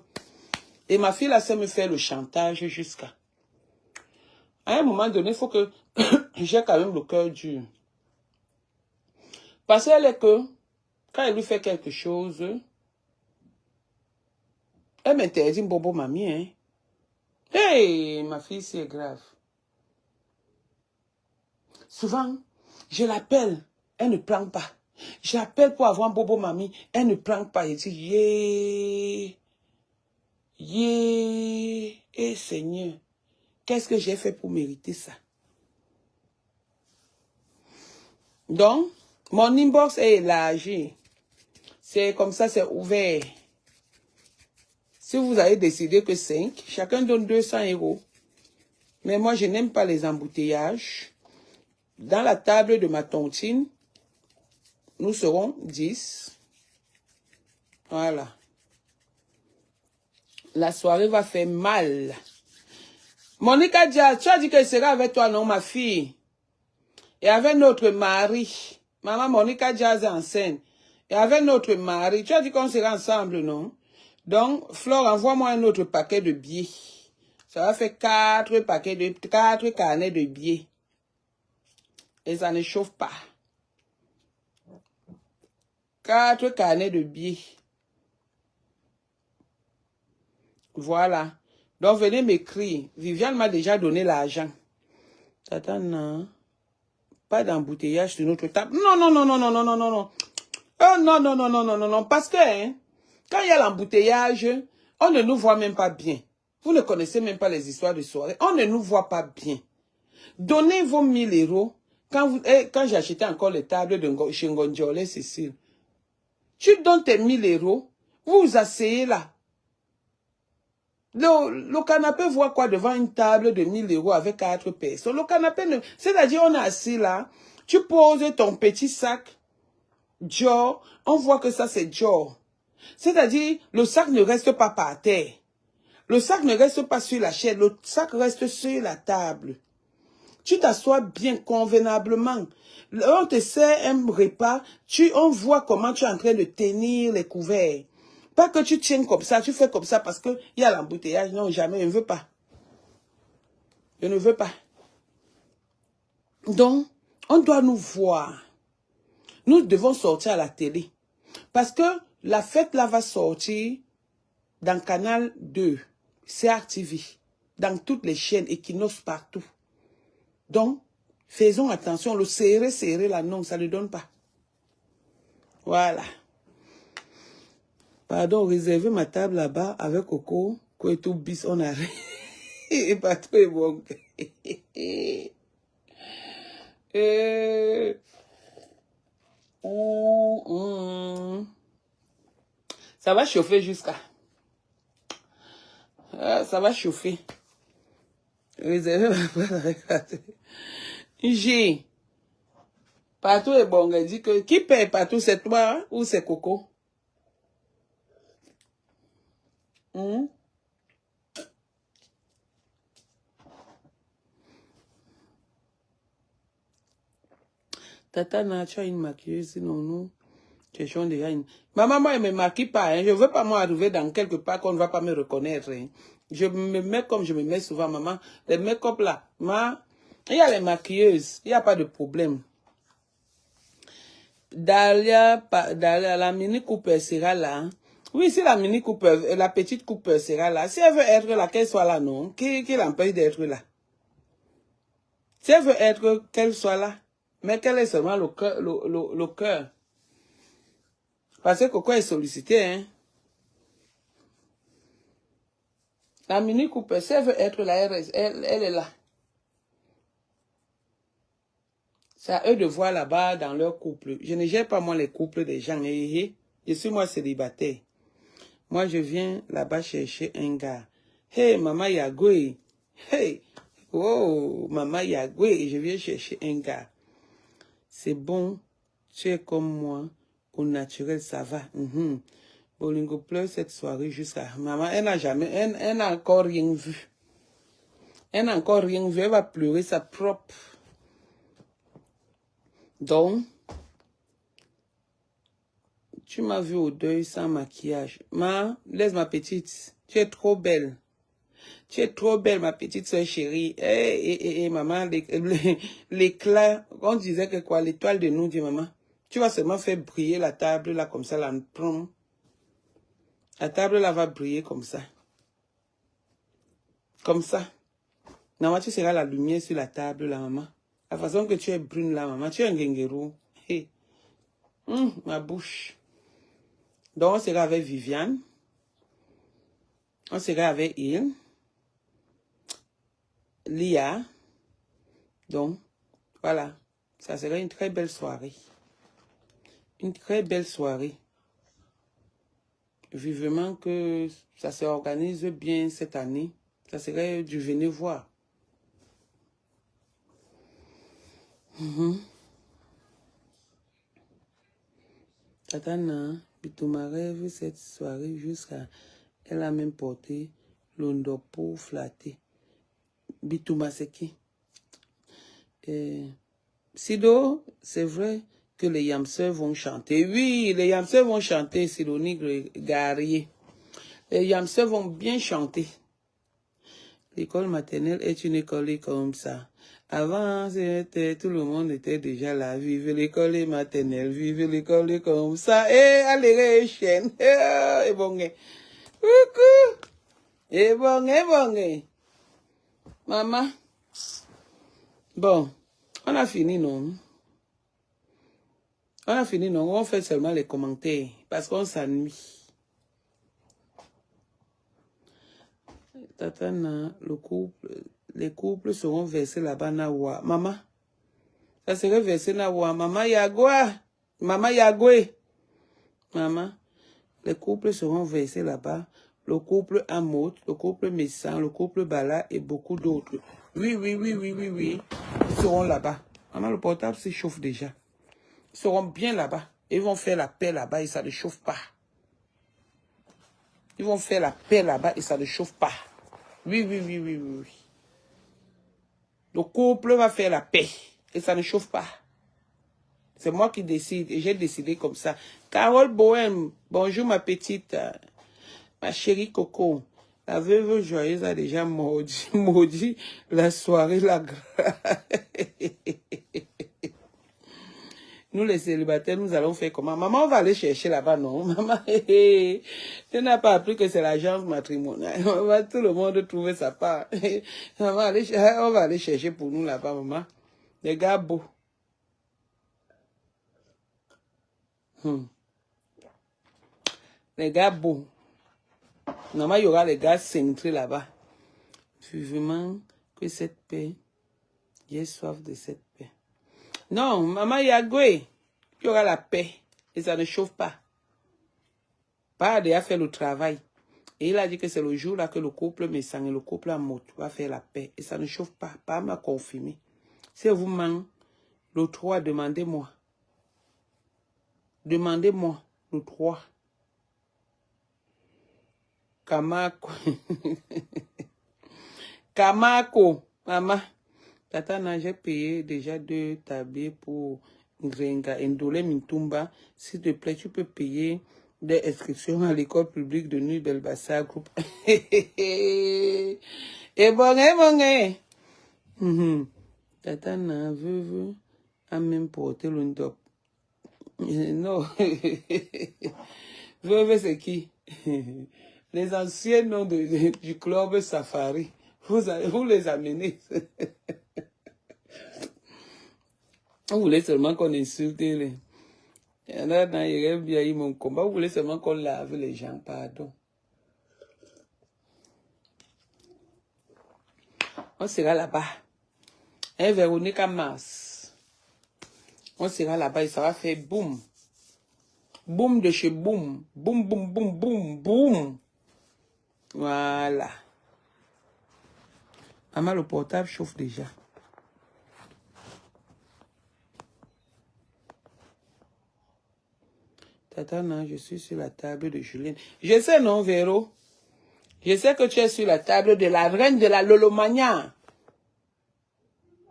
A: Et ma fille là, ça me fait le chantage jusqu'à... À un moment donné, il faut que j'ai quand même le cœur dur. Parce qu'elle est que, quand elle lui fait quelque chose, elle m'interdit bobo mamie, hein. Hey, ma fille, c'est grave. Souvent, je l'appelle, elle ne prend pas. J'appelle pour avoir un bobo mamie, elle ne prend pas. Elle dit, eh Seigneur, qu'est-ce que j'ai fait pour mériter ça? Donc, mon inbox est élargi. C'est comme ça, c'est ouvert. Si vous avez décidé que 5, chacun donne 200 €. Mais moi, je n'aime pas les embouteillages. Dans la table de ma tontine, nous serons 10. Voilà. La soirée va faire mal. Monica Dia, tu as dit qu'elle sera avec toi, non, ma fille? Et avec notre mari. Maman Monica Dia est enceinte. Et avec notre mari, tu as dit qu'on sera ensemble, non? Donc, Flore, envoie-moi un autre paquet de billets. Ça va faire 4 carnets de billets. Et ça ne chauffe pas. 4 carnets de billets. Voilà. Donc, venez m'écrire. Viviane m'a déjà donné l'argent. Attends, non. Pas d'embouteillage sur notre table. Non, non, non, non, non, non, non, non, non. Oh, non, non, non, non, non, non, non. Parce que, hein, quand il y a l'embouteillage, on ne nous voit même pas bien. Vous ne connaissez même pas les histoires de soirée. On ne nous voit pas bien. Donnez vos 1000 €. Quand j'ai acheté encore les tables de chez Ngonjole, Cécile, tu donnes tes 1000 €, vous vous asseyez là. Le canapé voit quoi devant une table de 1000 € avec 4 personnes? Le canapé, c'est-à-dire on est assis là, tu poses ton petit sac, Dior, on voit que ça c'est Dior. C'est-à-dire, le sac ne reste pas par terre. Le sac ne reste pas sur la chaise, le sac reste sur la table. Tu t'assois bien convenablement. On te sert un repas, on voit comment tu es en train de tenir les couverts. Pas que tu tiens comme ça, tu fais comme ça parce qu'il y a l'embouteillage. Non, jamais, je ne veux pas. Je ne veux pas. Donc, on doit nous voir. Nous devons sortir à la télé. Parce que la fête là va sortir dans Canal 2, CRTV, dans toutes les chaînes, Equinox partout. Donc, faisons attention, le serrer là, non, ça ne donne pas. Voilà. Pardon, réservez ma table là-bas avec Coco, tout bis, on arrive. Et pas très bon. Ça va chauffer jusqu'à... ça va chauffer. Réservez ma table. J'ai. Partout est bon, elle dit que qui paye partout, c'est toi hein, ou c'est Coco? Tata, tu as une maquilleuse, sinon nous, question déjà une... Maman, moi, elle ne me maquille pas. Hein. Je ne veux pas moi arriver dans quelque part qu'on ne va pas me reconnaître. Hein. Je me mets comme je me mets souvent, maman. Les make-up là, il y a les maquilleuses, il n'y a pas de problème. Dalia, la Mini Cooper sera là. Hein. Oui, si la Mini Cooper, la petite Cooper sera là. Si elle veut être là, qu'elle soit là, non. Qui l'empêche d'être là? Si elle veut être, qu'elle soit là. Mais qu'elle ait seulement le cœur. Parce que Coco est sollicité, hein. La Mini Cooper, si elle veut être là, elle est là. C'est à eux de voir là-bas dans leur couple. Je ne gère pas moi les couples des gens. Je suis moi célibataire. Moi, je viens là-bas chercher un gars. Hey, Maman Yagoué. Hey, oh, Maman Yagoué, je viens chercher un gars. C'est bon, tu es comme moi, au naturel, ça va. Bolingo pleure cette soirée jusqu'à... Maman, elle n'a encore rien vu. Elle n'a encore rien vu, elle va pleurer sa propre. Donc, tu m'as vu au deuil sans maquillage. Laisse ma petite, tu es trop belle. Tu es trop belle, ma petite soeur chérie. Maman, l'éclat, on disait que quoi, l'étoile de nous, dit maman. Tu vas seulement faire briller la table, là, comme ça, là, la table, là, va briller comme ça. Comme ça. Maman, tu seras la lumière sur la table, là, maman. La façon que tu es brune, là, maman, tu es un guinguerou. Hey. Ma bouche. Donc, on sera avec Viviane. On sera avec il. Lia. Donc, voilà. Ça sera une très belle soirée. Une très belle soirée. Vivement que ça se organise bien cette année. Ça serait du venir voir. Tatana, Bitouma rêve cette soirée jusqu'à... Elle a même porté l'ondopo flatté. Bitouma, c'est qui? Sido, c'est vrai que les Yamseurs vont chanter. Oui, les Yamseurs vont chanter, Sidonie Garier. Les Yamseurs vont bien chanter. L'école maternelle est une école comme ça. Avant, tout le monde était déjà là. Vive l'école maternelle, vive l'école comme ça. Allez, chaîne. Et bon, coucou. Et bon. Maman. Bon, on a fini, non? On a fini, non? On fait seulement les commentaires parce qu'on s'ennuie. Tatana, les couples seront versés là-bas, Nawa. Maman, ça serait versé Nawa. Maman Yagoué. Maman Yagoué. Maman, les couples seront versés là-bas. Le couple Amot, le couple Messan, le couple Bala et beaucoup d'autres. Oui. Ils seront là-bas. Maman, le portable s'échauffe déjà. Ils seront bien là-bas. Ils vont faire la paix là-bas et ça ne chauffe pas. Ils vont faire la paix là-bas et ça ne chauffe pas. Oui. Le couple va faire la paix et ça ne chauffe pas. C'est moi qui décide et j'ai décidé comme ça. Carole Bohème, bonjour ma petite, ma chérie Coco. La veuve joyeuse a déjà maudit la soirée là. Nous les célibataires, nous allons faire comment? Maman, on va aller chercher là-bas, non? Maman, tu n'as pas appris que c'est l'agence matrimoniale. On va tout le monde trouver sa part. Maman, on va aller chercher pour nous là-bas, maman. Les gars beaux. Les gars beaux. Maman, il y aura les gars cintrés là-bas. Vivement que cette paix, j'ai soif de cette paix. Non, maman Yagoué, il y aura la paix et ça ne chauffe pas. Pas a déjà fait le travail. Et il a dit que c'est le jour là que le couple Messan et le couple Amot va faire la paix et ça ne chauffe pas. Pas m'a confirmé. Si vous manquez le 3, demandez-moi. Demandez-moi le 3. Kamako. Kamako, maman. Tata, j'ai payé déjà 2 tabliers pour Ngrenga Ndole Mintumba. S'il te plaît, tu peux payer des inscriptions à l'école publique de Nuit Belbassa Groupe. Et bon. Tata, veuve a même porté le ndop. Non. Veuve, c'est qui? Les anciens noms du club Safari. Vous les amenez. Vous voulez seulement qu'on insulte les... Il y en a dans les rêves, il mon combat. Vous voulez seulement qu'on lave les gens, pardon. On sera là-bas. Et Véronica Mars. On sera là-bas et ça va faire boum. Boum de chez boum. Boum. Voilà. Maman, le portable chauffe déjà. Tata, non, je suis sur la table de Julien. Je sais, non, Véro? Je sais que tu es sur la table de la reine de la Lolomania.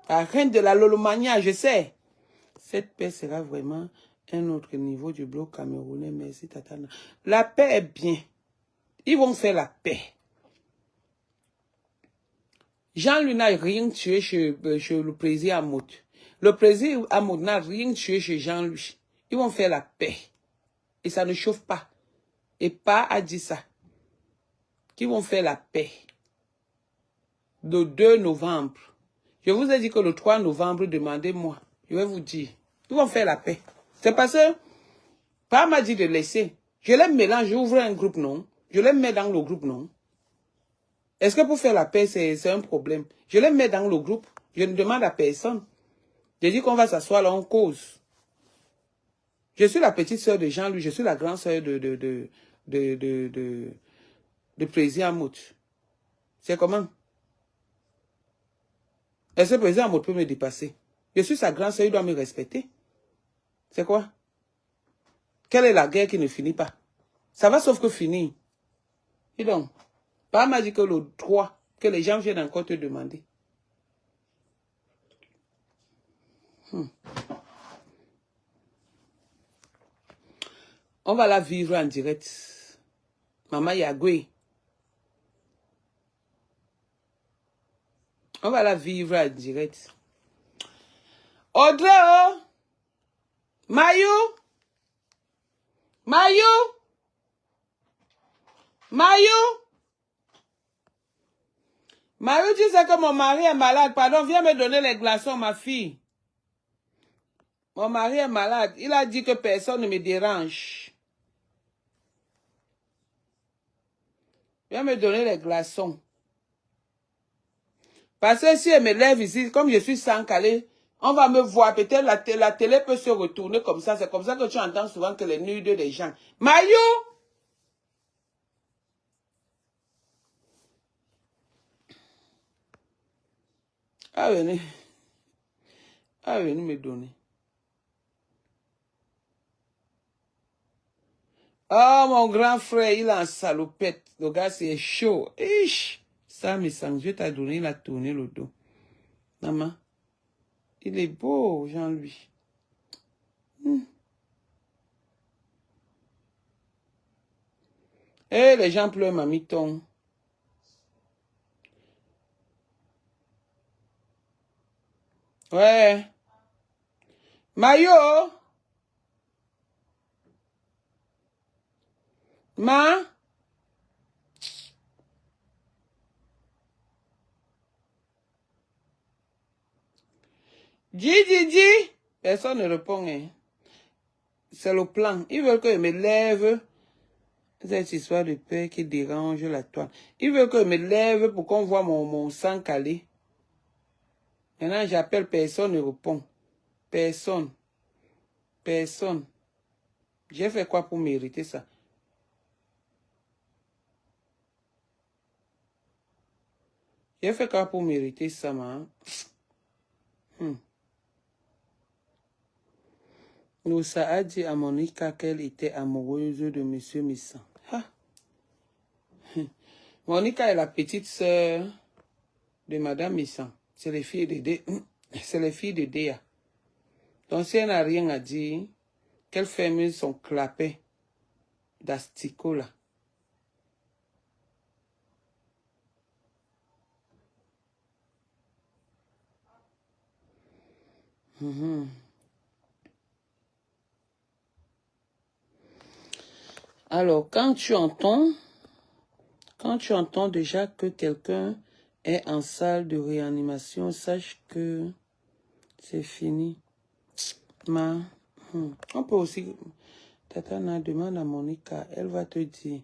A: La reine de la Lolomania, je sais. Cette paix sera vraiment un autre niveau du bloc camerounais. Merci, Tata. La paix est bien. Ils vont faire la paix. Jean-Louis n'a rien tué chez le président Amoud. Le président Amoud n'a rien tué chez Jean-Louis. Ils vont faire la paix. Et ça ne chauffe pas. Et pas a dit ça. Qu'ils vont faire la paix. Le 2 novembre. Je vous ai dit que le 3 novembre, demandez-moi. Je vais vous dire. Ils vont faire la paix. C'est parce que Papa m'a dit de laisser. Je les mélange, j'ouvre un groupe, non. Je les mets dans le groupe, non. Est-ce que pour faire la paix, c'est un problème? Je les mets dans le groupe. Je ne demande à personne. Je dis qu'on va s'asseoir là, on cause. Je suis la petite sœur de Jean-Louis, je suis la grande sœur de président Amout. C'est comment? Est-ce que le président Amout peut me dépasser? Je suis sa grande sœur, il doit me respecter. C'est quoi? Quelle est la guerre qui ne finit pas? Ça va sauf que finir. Et donc, Papa m'a dit que le droit, que les gens viennent encore te demander. On va la vivre en direct. Maman Yagwe. On va la vivre en direct. Audrey, oh! Mayou! Mayou! Mayou! Mayou, tu sais que mon mari est malade. Pardon, viens me donner les glaçons, ma fille. Mon mari est malade. Il a dit que personne ne me dérange. Viens me donner les glaçons. Parce que si elle me lève ici, comme je suis sans calé, on va me voir. Peut-être la télé peut se retourner comme ça. C'est comme ça que tu entends souvent que les nudes des gens. Mayou! Ah, venez. Ah, venez me donner. Oh, mon grand frère, il est en salopette. Le gars, c'est chaud. Ish. Ça, mes sangs, je t'ai donné, il a tourné le dos. Maman, il est beau, Jean-Louis. Eh, les gens pleurent, mamiton. Ouais. Mayo. Ma. Dis. Personne ne répond. Hein. C'est le plan. Ils veulent que je me lève. Cette histoire de paix qui dérange la toile. Ils veulent que je me lève pour qu'on voit mon sang calé. Maintenant, j'appelle, personne ne répond. Personne. Personne. J'ai fait quoi pour mériter ça? J'ai fait quoi pour mériter ça, man? Noussa a dit à Monica qu'elle était amoureuse de Monsieur Missan. Ah. Monica est la petite sœur de Madame Missan. C'est les filles de Déa. Donc si elle n'a rien à dire, qu'elle ferme son clapet d'asticot là. Alors, quand tu entends déjà que quelqu'un est en salle de réanimation, sache que c'est fini. On peut aussi... Tatana demande à Monica, elle va te dire.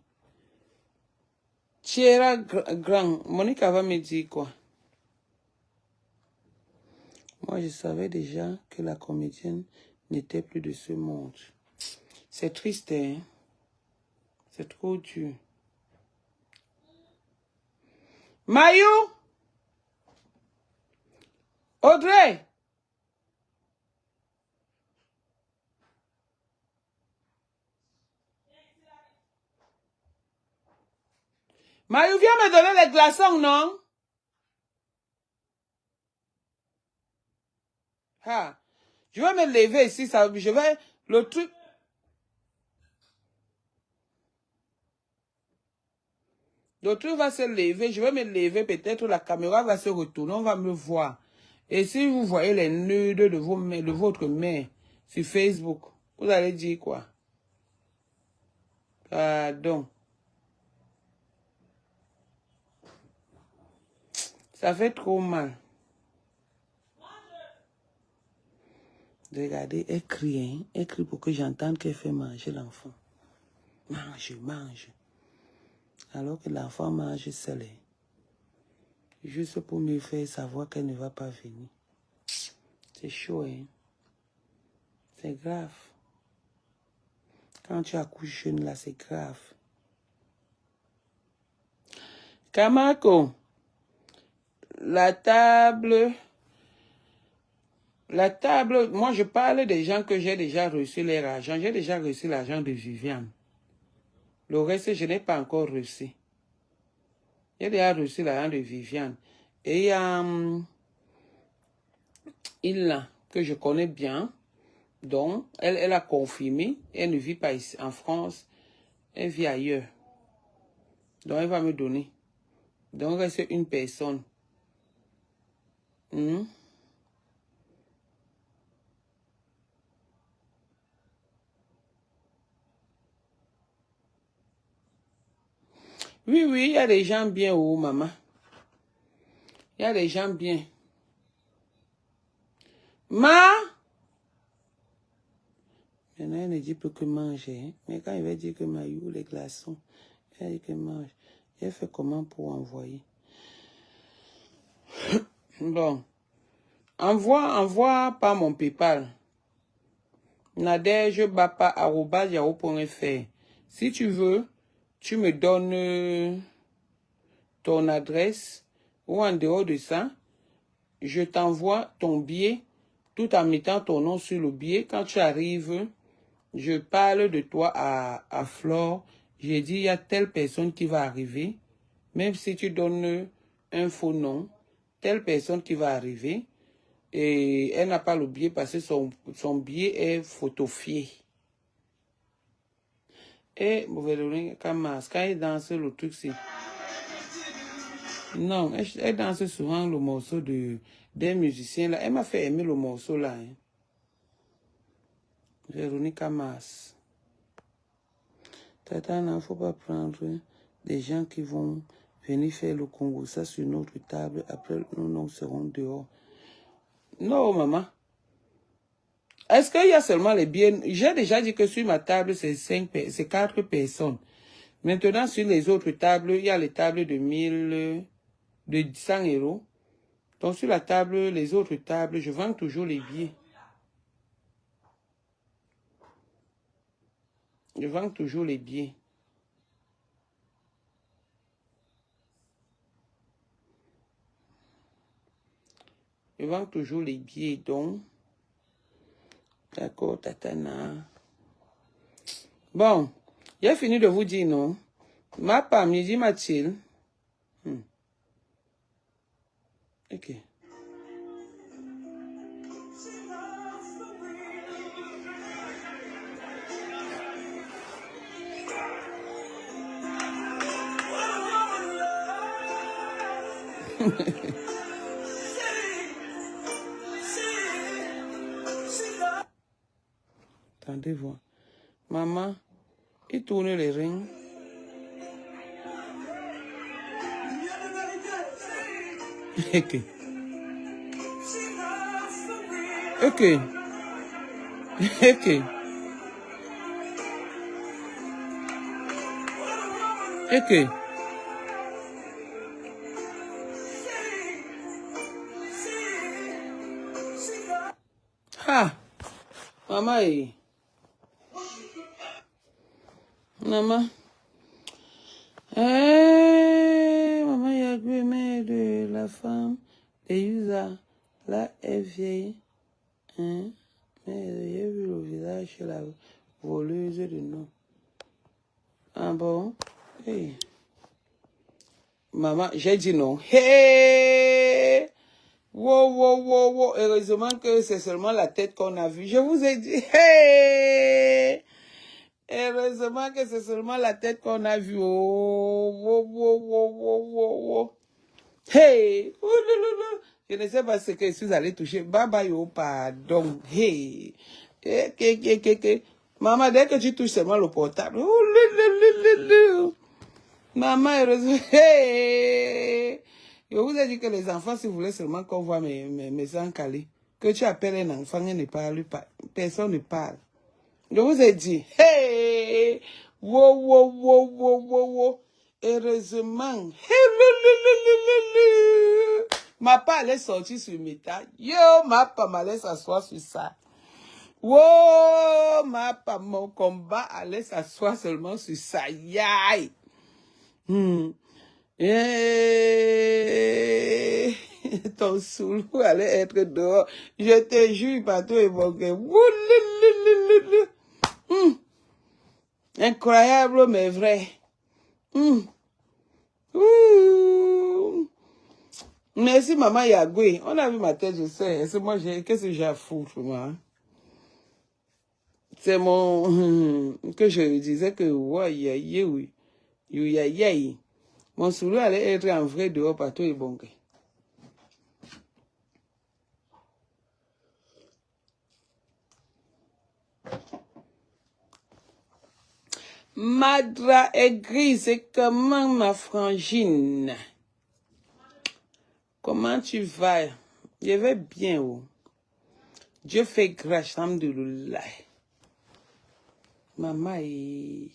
A: Tierra Grand, Monica va me dire quoi? Moi, je savais déjà que la comédienne n'était plus de ce monde. C'est triste, hein? C'est trop dur. Mayou! Audrey! Mayu, viens me donner les glaçons, non? Ah, je vais me lever ici, ça, je vais, le truc. Le truc va se lever, je vais me lever, peut-être la caméra va se retourner, on va me voir. Et si vous voyez les nudes de, de votre main sur Facebook, vous allez dire quoi? Pardon. Ça fait trop mal. Regardez, elle crie, hein? Elle crie pour que j'entende qu'elle fait manger l'enfant. Mange, mange. Alors que l'enfant mange seul. Juste pour me faire savoir qu'elle ne va pas venir. C'est chaud, hein? C'est grave. Quand tu accouches jeune, là, c'est grave. Kamako, la table, moi je parle des gens que j'ai déjà reçu leur argent. J'ai déjà reçu l'argent de Viviane. Le reste, je n'ai pas encore reçu. J'ai déjà reçu l'argent de Viviane. Et il y a Illa, que je connais bien. Donc, elle a confirmé. Elle ne vit pas ici en France. Elle vit ailleurs. Donc, elle va me donner. Donc, il reste une personne. Oui, oui, il y a des gens bien, oh, maman. Il y a des gens bien. Maintenant, elle ne dit plus que manger. Hein? Mais quand il va dire que Maïou, les glaçons, elle dit que mange. Elle fait comment pour envoyer? Bon. Envoie par mon PayPal. nadejebapa@yahoo.fr. Si tu veux, tu me donnes ton adresse ou en dehors de ça, je t'envoie ton billet tout en mettant ton nom sur le billet. Quand tu arrives, je parle de toi à Flore. J'ai dit, il y a telle personne qui va arriver. Même si tu donnes un faux nom, telle personne qui va arriver. Et elle n'a pas le billet parce que son billet est photofié. Et Véronique Kamas, quand elle danse le truc, c'est... Non, elle danse souvent le morceau des musiciens là. Elle m'a fait aimer le morceau là. Hein. Véronique Kamas. Tata, il ne faut pas prendre des gens qui vont venir faire le Congo, ça sur notre table. Après, nous serons dehors. Non, maman. Est-ce qu'il y a seulement les billets? J'ai déjà dit que sur ma table, c'est 4 personnes. Maintenant, sur les autres tables, il y a les tables de 1000, de 100 euros. Donc, sur la table, les autres tables, je vends toujours les billets. Je vends toujours les billets. Je vends toujours les billets, donc. D'accord, Tatana. Bon, j'ai fini de vous dire non. Ma femme, dit Mathilde. Ok. Attendez voir. Maman, il tourne les rings. Ok. Ok. Ok. Ok. Ah. Maman, maman. Maman, il y a mais de la femme, de Yusa. Là, elle vieille. Hein? Mais j'ai vu le visage chez la voleuse de nom. Ah bon? Hey. Maman, j'ai dit non. Hey! Wow, wow, wow, wow. Heureusement que c'est seulement la tête qu'on a vue. Je vous ai dit. Hey! Heureusement que c'est seulement la tête qu'on a vue. Oh, wow, wow, wow, wow, wow, wow. Hey! Je ne sais pas ce que je suis allée toucher. Bye bye, oh, pardon. Hey! Maman, dès que tu touches seulement le portable. Maman, heureusement. Hey! Je vous ai dit que les enfants, si vous voulez seulement qu'on voit mes encalés, que tu appelles un enfant et ne parle pas. Personne ne parle. Je vous ai dit. Hey! Wow, wow, wow, wow, wow, wow. Heureusement. Ma part allait sortir sur mes tas. Yo, ma part m'allait s'asseoir sur ça. Wow, ma part, mon combat allait s'asseoir seulement sur ça. Yaï. Ton soulou allait être dehors. Je te jure, partout et bon cœur. Incroyable, mais vrai. Merci, maman Yagoué. On a vu ma tête, je sais. C'est moi, qu'est-ce que j'ai à foutre, moi? C'est mon... que je disais que, ouais, oui. Mon soulou allait être en vrai dehors partout et bon. Madra est grise, c'est comment ma frangine? Comment tu vas? Je vais bien, oh. Dieu fait grâce, alhamdoulilah. Maman est...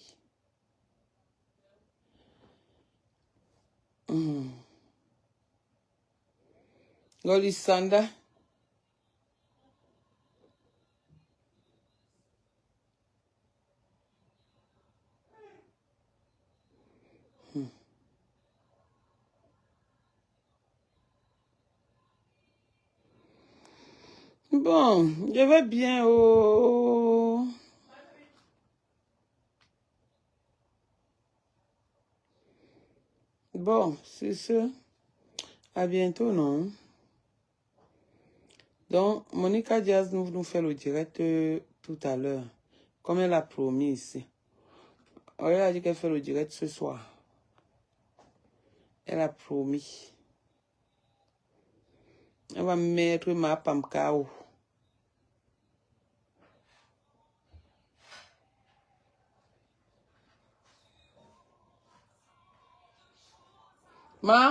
A: Golisanda. Bon, je vais bien, oh. Bon, c'est ça. À bientôt, non? Donc, Monica Diaz nous fait le direct tout à l'heure, comme elle a promis ici. Elle a dit qu'elle fait le direct ce soir. Elle a promis. Elle va mettre ma pamkao. Ma?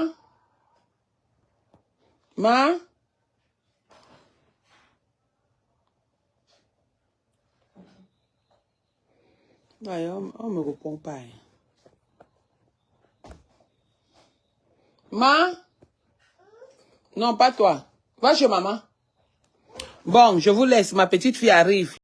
A: Ouais, on me répond pas. Ma? Non, pas toi. Va chez maman. Bon, je vous laisse. Ma petite fille arrive.